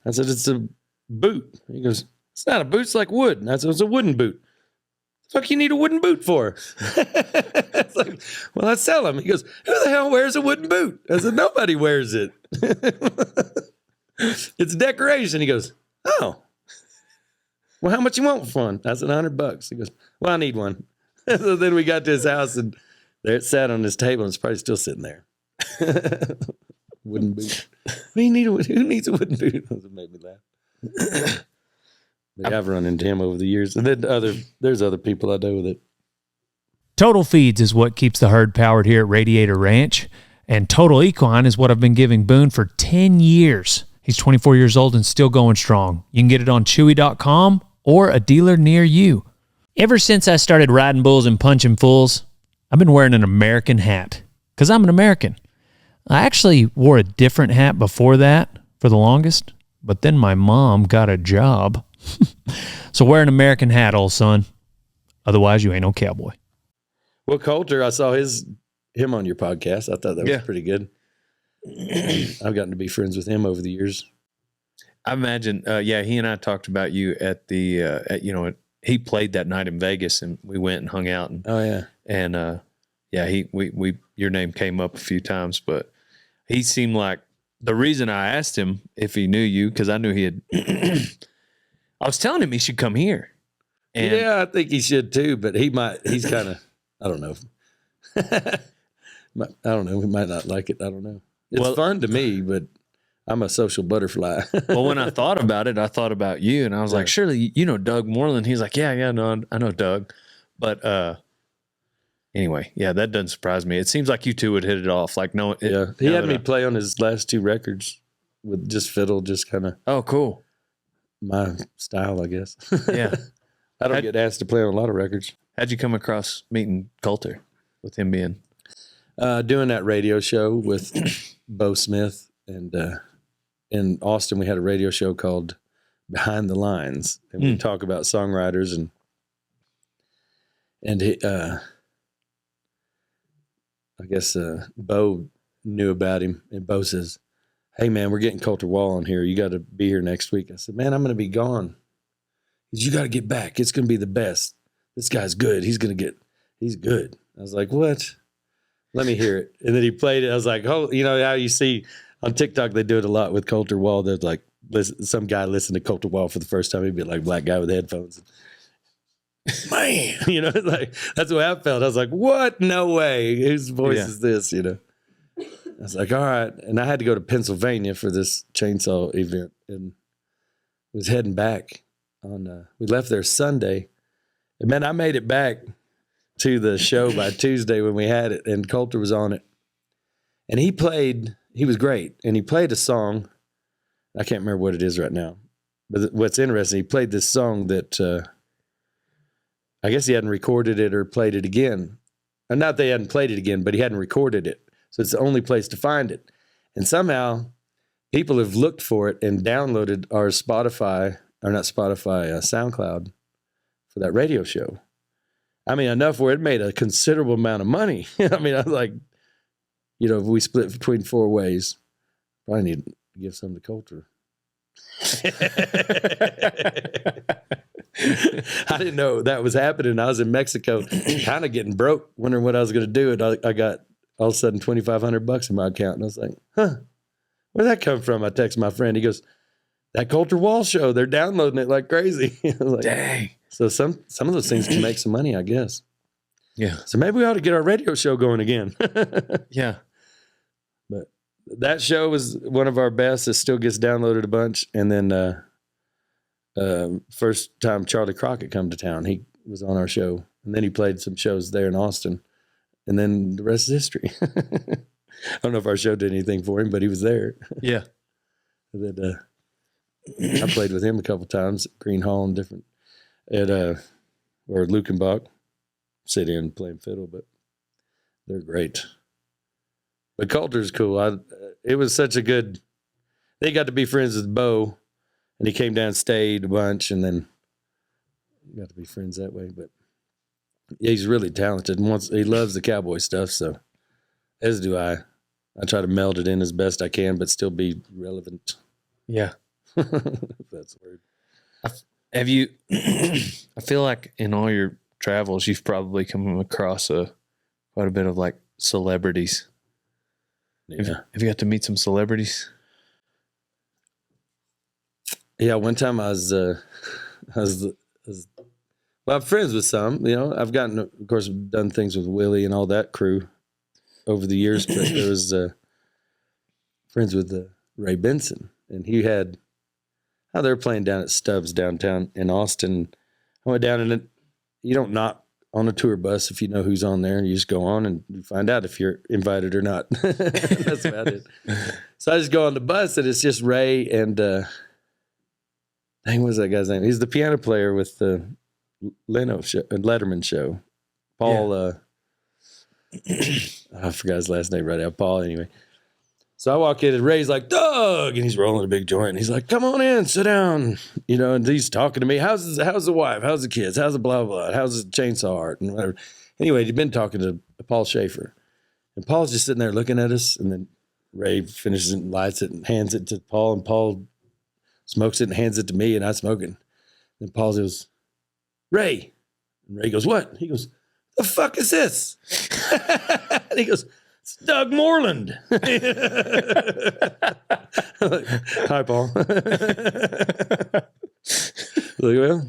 I said, "It's a boot." He goes, "It's not a boot. It's like wood." And I said, "It's a wooden boot." fuck you need a wooden boot for? It's like, well, I sell them. He goes, who the hell wears a wooden boot? I said, nobody wears it. It's decoration. He goes, oh, well, how much you want for one? I said, $100. He goes, well, I need one. So then we got to his house and there it sat on his table and it's probably still sitting there. Wooden boot. Who needs a wooden boot? That made me laugh. But I've run into him over the years. And then there's other people I know with it. Total Feeds is what keeps the herd powered here at Radiator Ranch, and Total Equine is what I've been giving Boone for 10 years. He's 24 years old and still going strong. You can get it on Chewy.com or a dealer near you. Ever since I started riding bulls and punching fools, I've been wearing an American hat because I'm an American. I actually wore a different hat before that for the longest, but then my mom got a job. So wear an American hat, old son. Otherwise, you ain't no cowboy. Well, Colter, I saw him on your podcast. I thought that was pretty good. I've gotten to be friends with him over the years. I imagine, he and I talked about you at the, he played that night in Vegas, and we went and hung out. And, your name came up a few times, but he seemed like the reason I asked him if he knew you, because I knew he had. I was telling him he should come here. And yeah, I think he should too, but he's kind of, I don't know. I don't know. He might not like it. I don't know. It's fun to me, but I'm a social butterfly. Well, when I thought about it, I thought about you, and I was like, surely you know Doug Moreland. He's like, no, I know Doug. But anyway, that doesn't surprise me. It seems like you two would hit it off. Like, no, he had me play on his last 2 records with just fiddle, just kind of. Oh, cool. My style, I guess. Yeah. I don't get asked to play on a lot of records. How'd you come across meeting Colter with him being? Doing that radio show with Bo Smith, and in Austin we had a radio show called Behind the Lines, and we talk about songwriters, and he, I guess Bo knew about him, and Bo says, hey man, we're getting Colter Wall on here. You got to be here next week. I said, man, I'm going to be gone. He said, you got to get back. It's going to be the best. This guy's good. He's good. I was like, what? Let me hear it. And then he played it. I was like, oh, you know how you see on TikTok, they do it a lot with Colter Wall. There's like, some guy listen to Colter Wall for the first time. He'd be like a black guy with headphones. Man, like, that's the way I felt. I was like, what? No way. Whose voice is this, I was like, all right. And I had to go to Pennsylvania for this chainsaw event and was heading back on, we left there Sunday. And man, I made it back to the show by Tuesday when we had it, and Colter was on it. And he was great. And he played a song. I can't remember what it is right now. But what's interesting, he played this song that I guess he hadn't recorded it or played it again. And not that he hadn't played it again, but he hadn't recorded it. So it's the only place to find it. And somehow people have looked for it and downloaded our SoundCloud for that radio show. I mean, enough where it made a considerable amount of money. I mean, I was like, if we split between 4 ways, probably need to give some to Colter. I didn't know that was happening. I was in Mexico, kind of getting broke, wondering what I was going to do. And I got all of a sudden $2,500 in my account. And I was like, where'd that come from? I text my friend. He goes, that Colter Wall show, they're downloading it like crazy. I was like, dang. So some of those things can make some money, I guess. Yeah. So maybe we ought to get our radio show going again. Yeah. But that show was one of our best. It still gets downloaded a bunch. And then first time Charlie Crockett come to town, he was on our show. And then he played some shows there in Austin. And then the rest is history. I don't know if our show did anything for him, but he was there. Yeah. And then I played with him a couple times at Green Hall and different or Lukenbach, sit in playing fiddle, but they're great. But Colter's cool. It was such a good. They got to be friends with Bo, and he came down and stayed a bunch, and then got to be friends that way. But yeah, he's really talented, and he loves the cowboy stuff. So, as do I. I try to meld it in as best I can, but still be relevant. Yeah, if that's the word. Have you? I feel like in all your travels, you've probably come across quite a bit of like celebrities. Yeah. Have you got to meet some celebrities? Yeah. One time I was well, I'm friends with some, I've gotten, of course, done things with Willie and all that crew over the years, but there was friends with Ray Benson, and he had, they were playing down at Stubbs downtown in Austin. I went down, and you don't knock on a tour bus if you know who's on there, and you just go on and you find out if you're invited or not. That's about it. So I just go on the bus, and it's just Ray and what was that guy's name? He's the piano player with the Leno show, Letterman show. Paul, I forgot his last name right now. Paul, anyway. So I walk in and Ray's like, Doug, and he's rolling a big joint. And he's like, come on in, sit down. And he's talking to me. How's the wife? How's the kids? How's the blah, blah? How's the chainsaw art? And whatever. Anyway, he'd been talking to Paul Schaefer. And Paul's just sitting there looking at us. And then Ray finishes it and lights it and hands it to Paul. And Paul smokes it and hands it to me, and I smoke it. And Paul goes, Ray. And Ray goes, what? He goes, the fuck is this? And he goes, it's Doug Moreland. Hi, Paul. Like, well,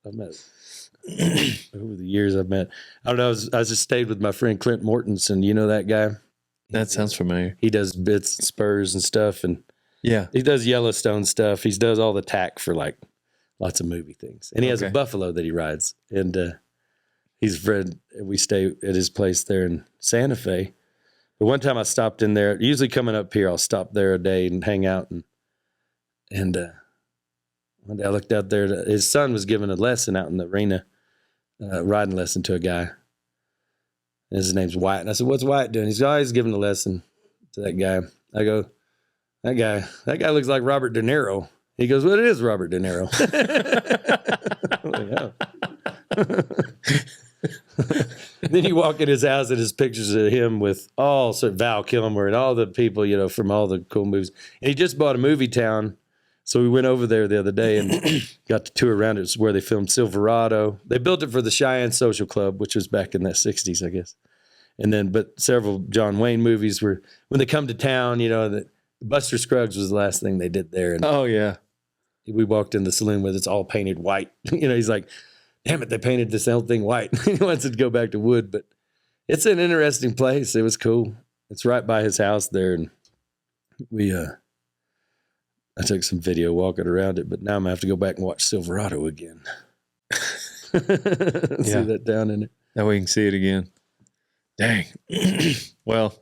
I've met over the years. I don't know. I just stayed with my friend Clint Mortensen. You know that guy? That sounds familiar. He does bits, Spurs, and stuff, and Yeah. he does Yellowstone stuff. He does all the tack for like lots of movie things, and he has a buffalo that he rides, and he's a friend. We stay at his place there in Santa Fe. But one time I stopped in there. Usually coming up here, I'll stop there a day and hang out, and one day I looked out there. His son was giving a lesson out in the arena, riding lesson to a guy. And his name's Wyatt. And I said, what's Wyatt doing? He's always giving a lesson to that guy. I go, that guy looks like Robert De Niro. He goes, well, it is Robert De Niro. Then you walk in his house and his pictures of him with all sort of Val Kilmer and all the people, from all the cool movies. And he just bought a movie town. So we went over there the other day and got to tour around it. It's where they filmed Silverado. They built it for the Cheyenne Social Club, which was back in the 60s, I guess. And then, but several John Wayne movies were, when they come to town, that Buster Scruggs was the last thing they did there. And Oh, yeah. we walked in the saloon with it's all painted white. He's like, damn it, they painted this whole thing white. He wants it to go back to wood, but it's an interesting place. It was cool. It's right by his house there. And I took some video walking around it, but now I'm going to have to go back and watch Silverado again. See that down in it. That way we can see it again. Dang. Well,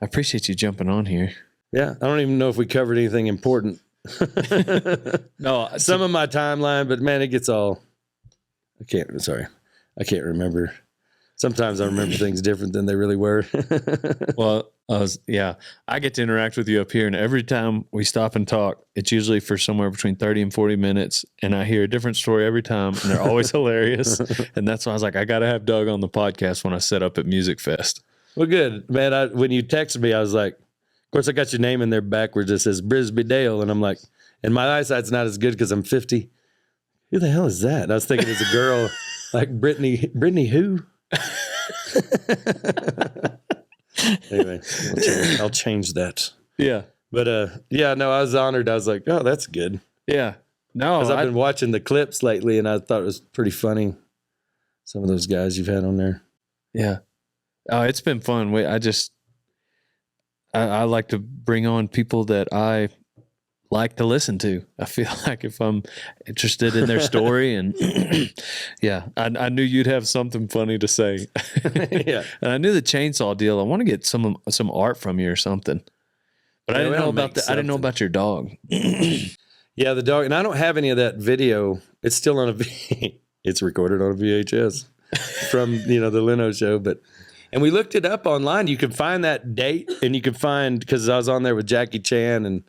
I appreciate you jumping on here. Yeah. I don't even know if we covered anything important. No, Some of my timeline, but man, it gets all, I can't remember. Sometimes I remember things different than they really were. Well, I get to interact with you up here, and every time we stop and talk, it's usually for somewhere between 30 and 40 minutes, and I hear a different story every time, and they're always hilarious. And that's why I was like, I got to have Doug on the podcast when I set up at Music Fest. Well, good, man. When you texted me, I was like, of course, I got your name in there backwards. It says Brisby Dale, and I'm like, and my eyesight's not as good because I'm 50. Who the hell is that? And I was thinking it's a girl like Brittany who? Anyway, I'll change that. Yeah. But I was honored. I was like, oh, that's good. Yeah. No, Because I've been watching the clips lately, and I thought it was pretty funny. Some of those guys you've had on there. Yeah. Oh, it's been fun. I like to bring on people that I like to listen to. I feel like if I'm interested in their story, and yeah, I knew you'd have something funny to say. Yeah. And I knew the chainsaw deal. I want to get some art from you or something. But I didn't know about I didn't know about your dog. Yeah, the dog, and I don't have any of that video. It's still on it's recorded on a VHS from the Leno show, and we looked it up online. You can find that date, and you can find, because I was on there with Jackie Chan, and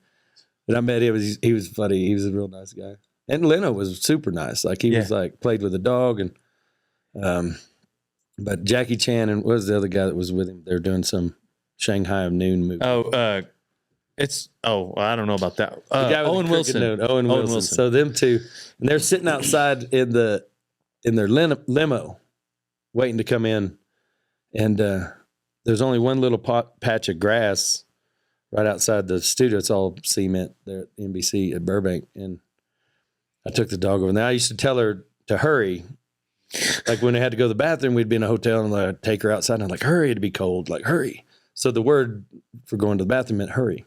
I met him. He was funny. He was a real nice guy. And Leno was super nice. Like he was like played with a dog, and but Jackie Chan and what was the other guy that was with him? They were doing some Shanghai of Noon movie. Oh, I don't know about that. The guy with the Owen crooked Wilson. nose, Owen Wilson. So them two, and they're sitting outside in their limo, waiting to come in, and there's only one little patch of grass right outside the studio. It's all cement there at NBC at Burbank, and I took the dog over. Now I used to tell her to hurry. Like when I had to go to the bathroom, we'd be in a hotel and I'd take her outside and I'm like, hurry, it'd be cold. Like, hurry. So the word for going to the bathroom meant hurry.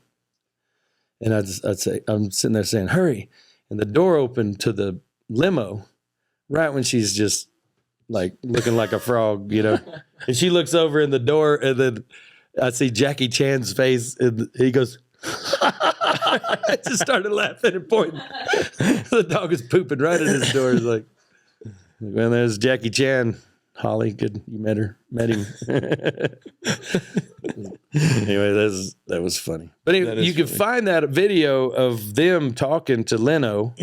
And I'd say, I'm sitting there saying, hurry. And the door opened to the limo right when she's just like looking like a frog, you know. And she looks over in the door and then I see Jackie Chan's face and he goes, I just started laughing and pointing. The dog is pooping right at his door. It's like, well, there's Jackie Chan. Holly, good. You met him. Anyway, that was funny. But anyway, you can find that video of them talking to Leno.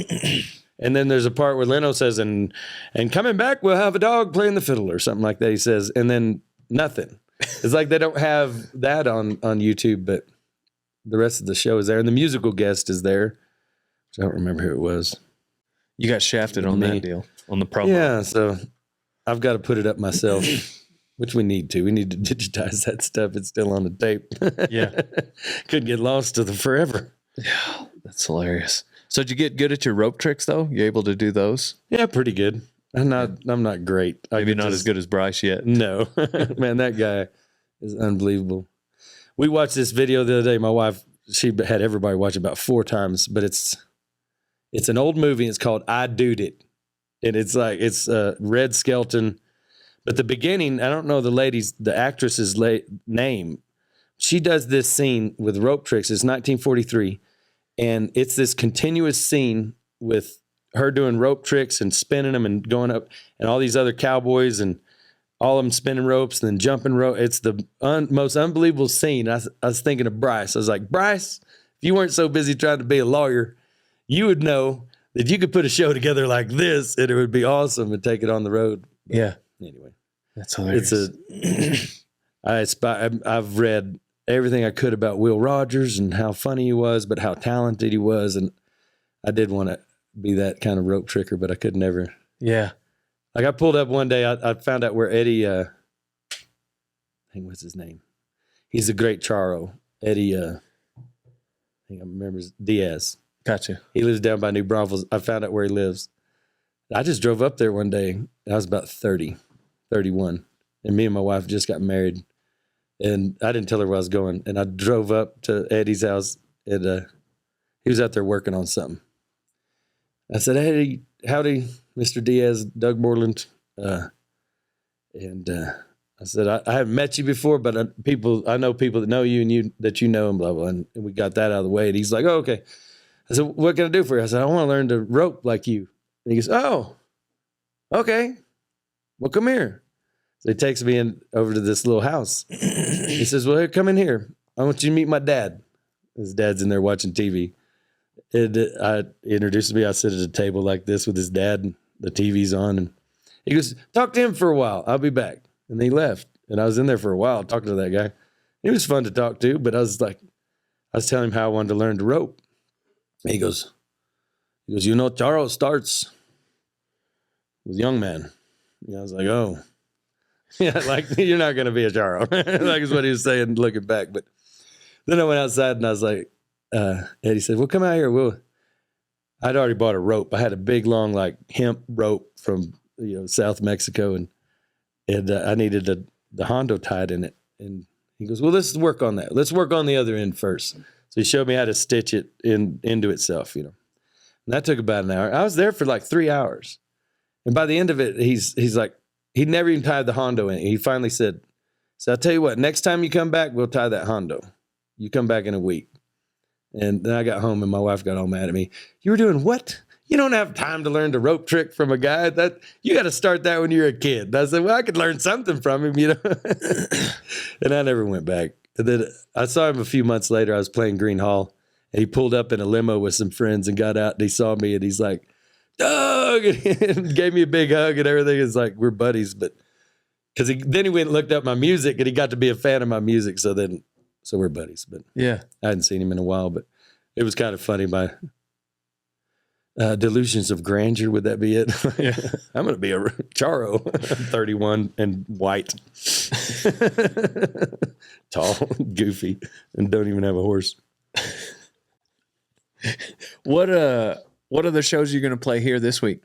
And then there's a part where Leno says, and coming back, we'll have a dog playing the fiddle or something like that. He says, and then nothing. It's like they don't have that on YouTube, but the rest of the show is there. And the musical guest is there, which I don't remember who it was. You got shafted on that deal, on the promo. Yeah, so I've got to put it up myself, which we need to. We need to digitize that stuff. It's still on the tape. Yeah. Could get lost to the forever. Yeah, that's hilarious. So did you get good at your rope tricks, though? You able to do those? Yeah, pretty good. I'm not great. Maybe not as good as Bryce yet. No. Man, that guy is unbelievable. We watched this video the other day. My wife, she had everybody watch it about 4 times, but it's an old movie. It's called I Dude It. And it's Red Skelton. But the beginning, I don't know the actress's name. She does this scene with rope tricks. It's 1943. And it's this continuous scene with her doing rope tricks and spinning them and going up and all these other cowboys and all of them spinning ropes and then jumping rope. It's the most unbelievable scene. I was thinking of Bryce. I was like, Bryce, if you weren't so busy trying to be a lawyer, you would know that you could put a show together like this and it would be awesome and take it on the road. But yeah. Anyway, that's hilarious. I've read everything I could about Will Rogers and how funny he was, but how talented he was. And I did want to be that kind of rope tricker, but I could never. Yeah. Like I pulled up one day, I found out where Eddie, I think what's his name? He's a great Charo. Eddie, I think I remember Diaz. Gotcha. He lives down by New Braunfels. I found out where he lives. I just drove up there one day. I was about 30, 31. And me and my wife just got married. And I didn't tell her where I was going. And I drove up to Eddie's house. And he was out there working on something. I said, hey, howdy, Mr. Diaz, Doug Moreland. I said, I haven't met you before, but I know people that know you and that you know and blah, blah. And we got that out of the way. And he's like, oh, okay. I said, what can I do for you? I said, I want to learn to rope like you. And he goes, oh, okay. Well, come here. So he takes me over to this little house. He says, well, come in here. I want you to meet my dad. His dad's in there watching TV. He introduces me. I sit at a table like this with his dad, and the TV's on. And he goes, talk to him for a while. I'll be back. And he left. And I was in there for a while talking to that guy. He was fun to talk to, but I was telling him how I wanted to learn to rope. And he goes, you know, Charo starts with young man. And I was like, oh. Yeah, like, you're not going to be a Charo. Like is what he was saying looking back. But then I went outside and I was like, Eddie said, well, come out here. I'd already bought a rope. I had a big, long, like hemp rope from, South Mexico. And I needed the Hondo tied in it. And he goes, well, let's work on that. Let's work on the other end first. So he showed me how to stitch it into itself, And that took about an hour. I was there for like 3 hours. And by the end of it, he's like, he'd never even tied the Hondo in. He finally said, so I'll tell you what, next time you come back, we'll tie that Hondo. You come back in a week. And then I got home and my wife got all mad at me. You were doing what? You don't have time to learn the rope trick from a guy. You got to start that when you're a kid. And I said, well, I could learn something from him, And I never went back. And then I saw him a few months later. I was playing Green Hall and he pulled up in a limo with some friends and got out and he saw me and he's like, Doug, and gave me a big hug and everything. It's like, we're buddies. But then he went and looked up my music and he got to be a fan of my music. So then so we're buddies. But Yeah. I hadn't seen him in a while. But it was kind of funny. By delusions of grandeur, would that be it? Yeah. I'm going to be a Charo, 31 and white, tall, goofy, and don't even have a horse. What other shows are you going to play here this week?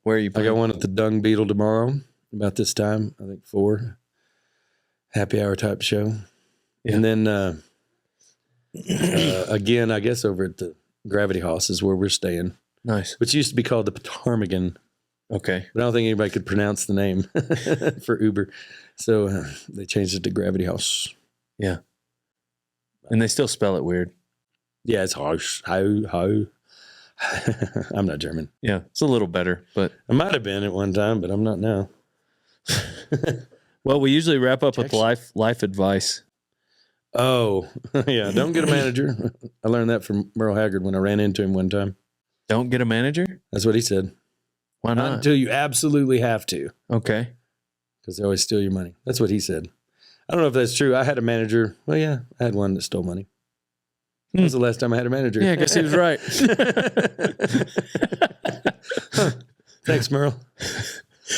Where are you I playing? got one at the Dung Beetle tomorrow, about this time, I think 4. Happy hour type show. Yeah. And then again, I guess over at the Gravity House is where we're staying, Nice. which used to be called the Ptarmigan, Okay. but I don't think anybody could pronounce the name for Uber. So they changed it to Gravity House. Yeah. And they still spell it weird. Yeah, it's House. How. I'm not German. Yeah. It's a little better, but I might have been at one time, but I'm not now. well, we usually wrap up with life advice. Oh, yeah. Don't get a manager. I learned that from Merle Haggard when I ran into him one time. Don't get a manager? That's what he said. Why Not not? until you absolutely have to, Okay. because they always steal your money. That's what he said. I don't know if that's true. I had a manager. Well, yeah, I had one that stole money. When was the last time I had a manager? Yeah, I guess he was right. Thanks, Merle.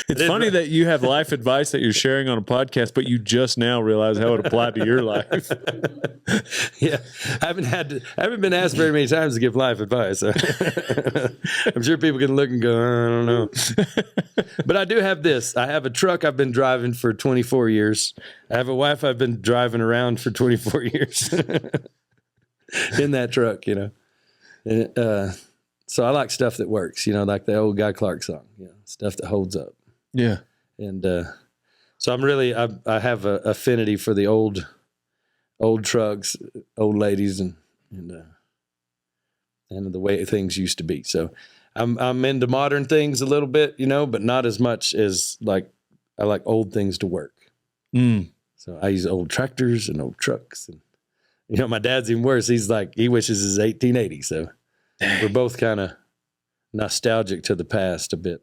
It's funny that you have life advice that you're sharing on a podcast, but you just now realize how it applied to your life. Yeah, I haven't been asked very many times to give life advice. I'm sure people can look and go, I don't know. But I do have this. I have a truck I've been driving for 24 years. I have a wife I've been driving around for 24 years in that truck, you know. And, so I like stuff that works, you know, like the old Guy Clark song, you know, stuff that holds up. Yeah. And so I have an affinity for the old trucks, old ladies, and the way things used to be. So I'm into modern things a little bit, you know, but not as much as like I like old things to work. So I use old tractors and old trucks, and you know, my dad's even worse. He's like, he wishes it's 1880. So we're both kind of nostalgic to the past a bit.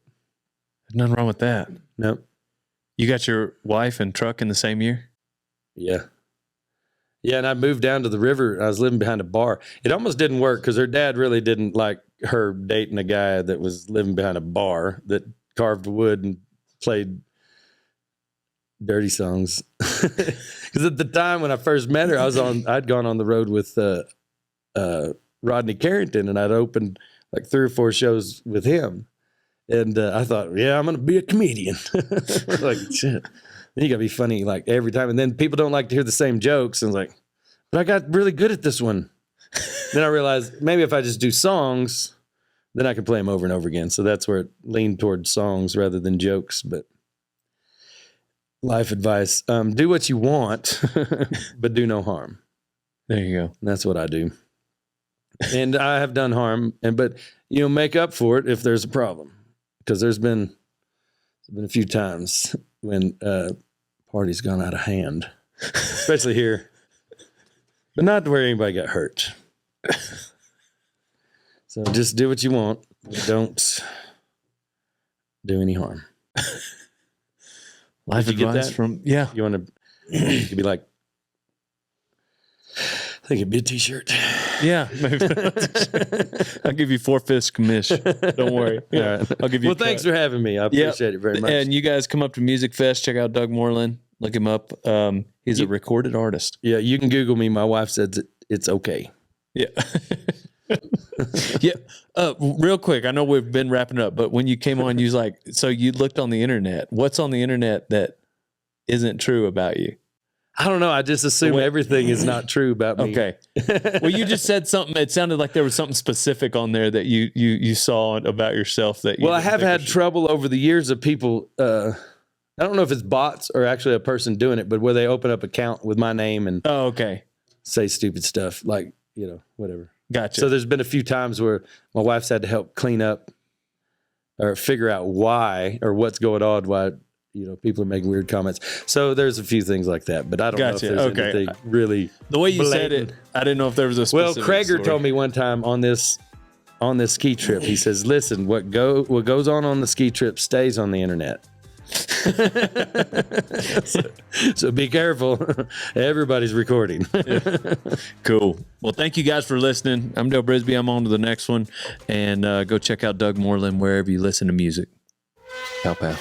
There's nothing wrong with that. Nope. You got your wife and truck in the same year? Yeah. Yeah, and I moved down to the river. I was living behind a bar. It almost didn't work because her dad really didn't like her dating a guy that was living behind a bar that carved wood and played dirty songs. Because at the time when I first met her, I'd gone on the road with Rodney Carrington, and I'd opened like 3 or 4 shows with him. And I thought, yeah, I'm going to be a comedian. Like, shit. Then you got to be funny like every time. And then people don't like to hear the same jokes. And I was like, but I got really good at this one. Then I realized maybe if I just do songs, then I can play them over and over again. So that's where it leaned towards songs rather than jokes. But life advice, do what you want, but do no harm. There you go. And that's what I do. And I have done harm, but you know, make up for it if there's a problem. Because there's been a few times when parties gone out of hand, especially here, but not to where anybody got hurt. So just do what you want. Don't do any harm. Life Did you get advice that? from, yeah. You want to? You could be like, I think it'd be a T-shirt. Yeah. Maybe. I'll give you 4/5 commission. Don't worry. All right. I'll give you Well, thanks for having me. I appreciate it very much. And you guys come up to Music Fest, check out Doug Moreland, look him up. He's a recorded artist. Yeah, you can Google me. My wife says it's okay. Yeah. Yeah. Real quick, I know we've been wrapping up, but when you came on, you was like, so you looked on the internet. What's on the internet that isn't true about you? I don't know. I just assume everything is not true about me. Okay. Well, you just said something. It sounded like there was something specific on there that you saw about yourself that. Well, I have had trouble over the years of people. I don't know if it's bots or actually a person doing it, but where they open up an account with my name and okay, say stupid stuff like, you know, whatever. Gotcha. So there's been a few times where my wife's had to help clean up or figure out why or what's going on, why, you know, people are making weird comments. So there's a few things like that, but I don't know if there's anything really the way you blatant. said it, I didn't know if there was a specific Well, Krager story. told me one time on this ski trip, he says, listen, what goes on the ski trip stays on the internet. So be careful. Everybody's recording. Cool. Well, thank you guys for listening. I'm Dale Brisby. I'm on to the next one. And go check out Doug Moreland wherever you listen to music. Pow, pow.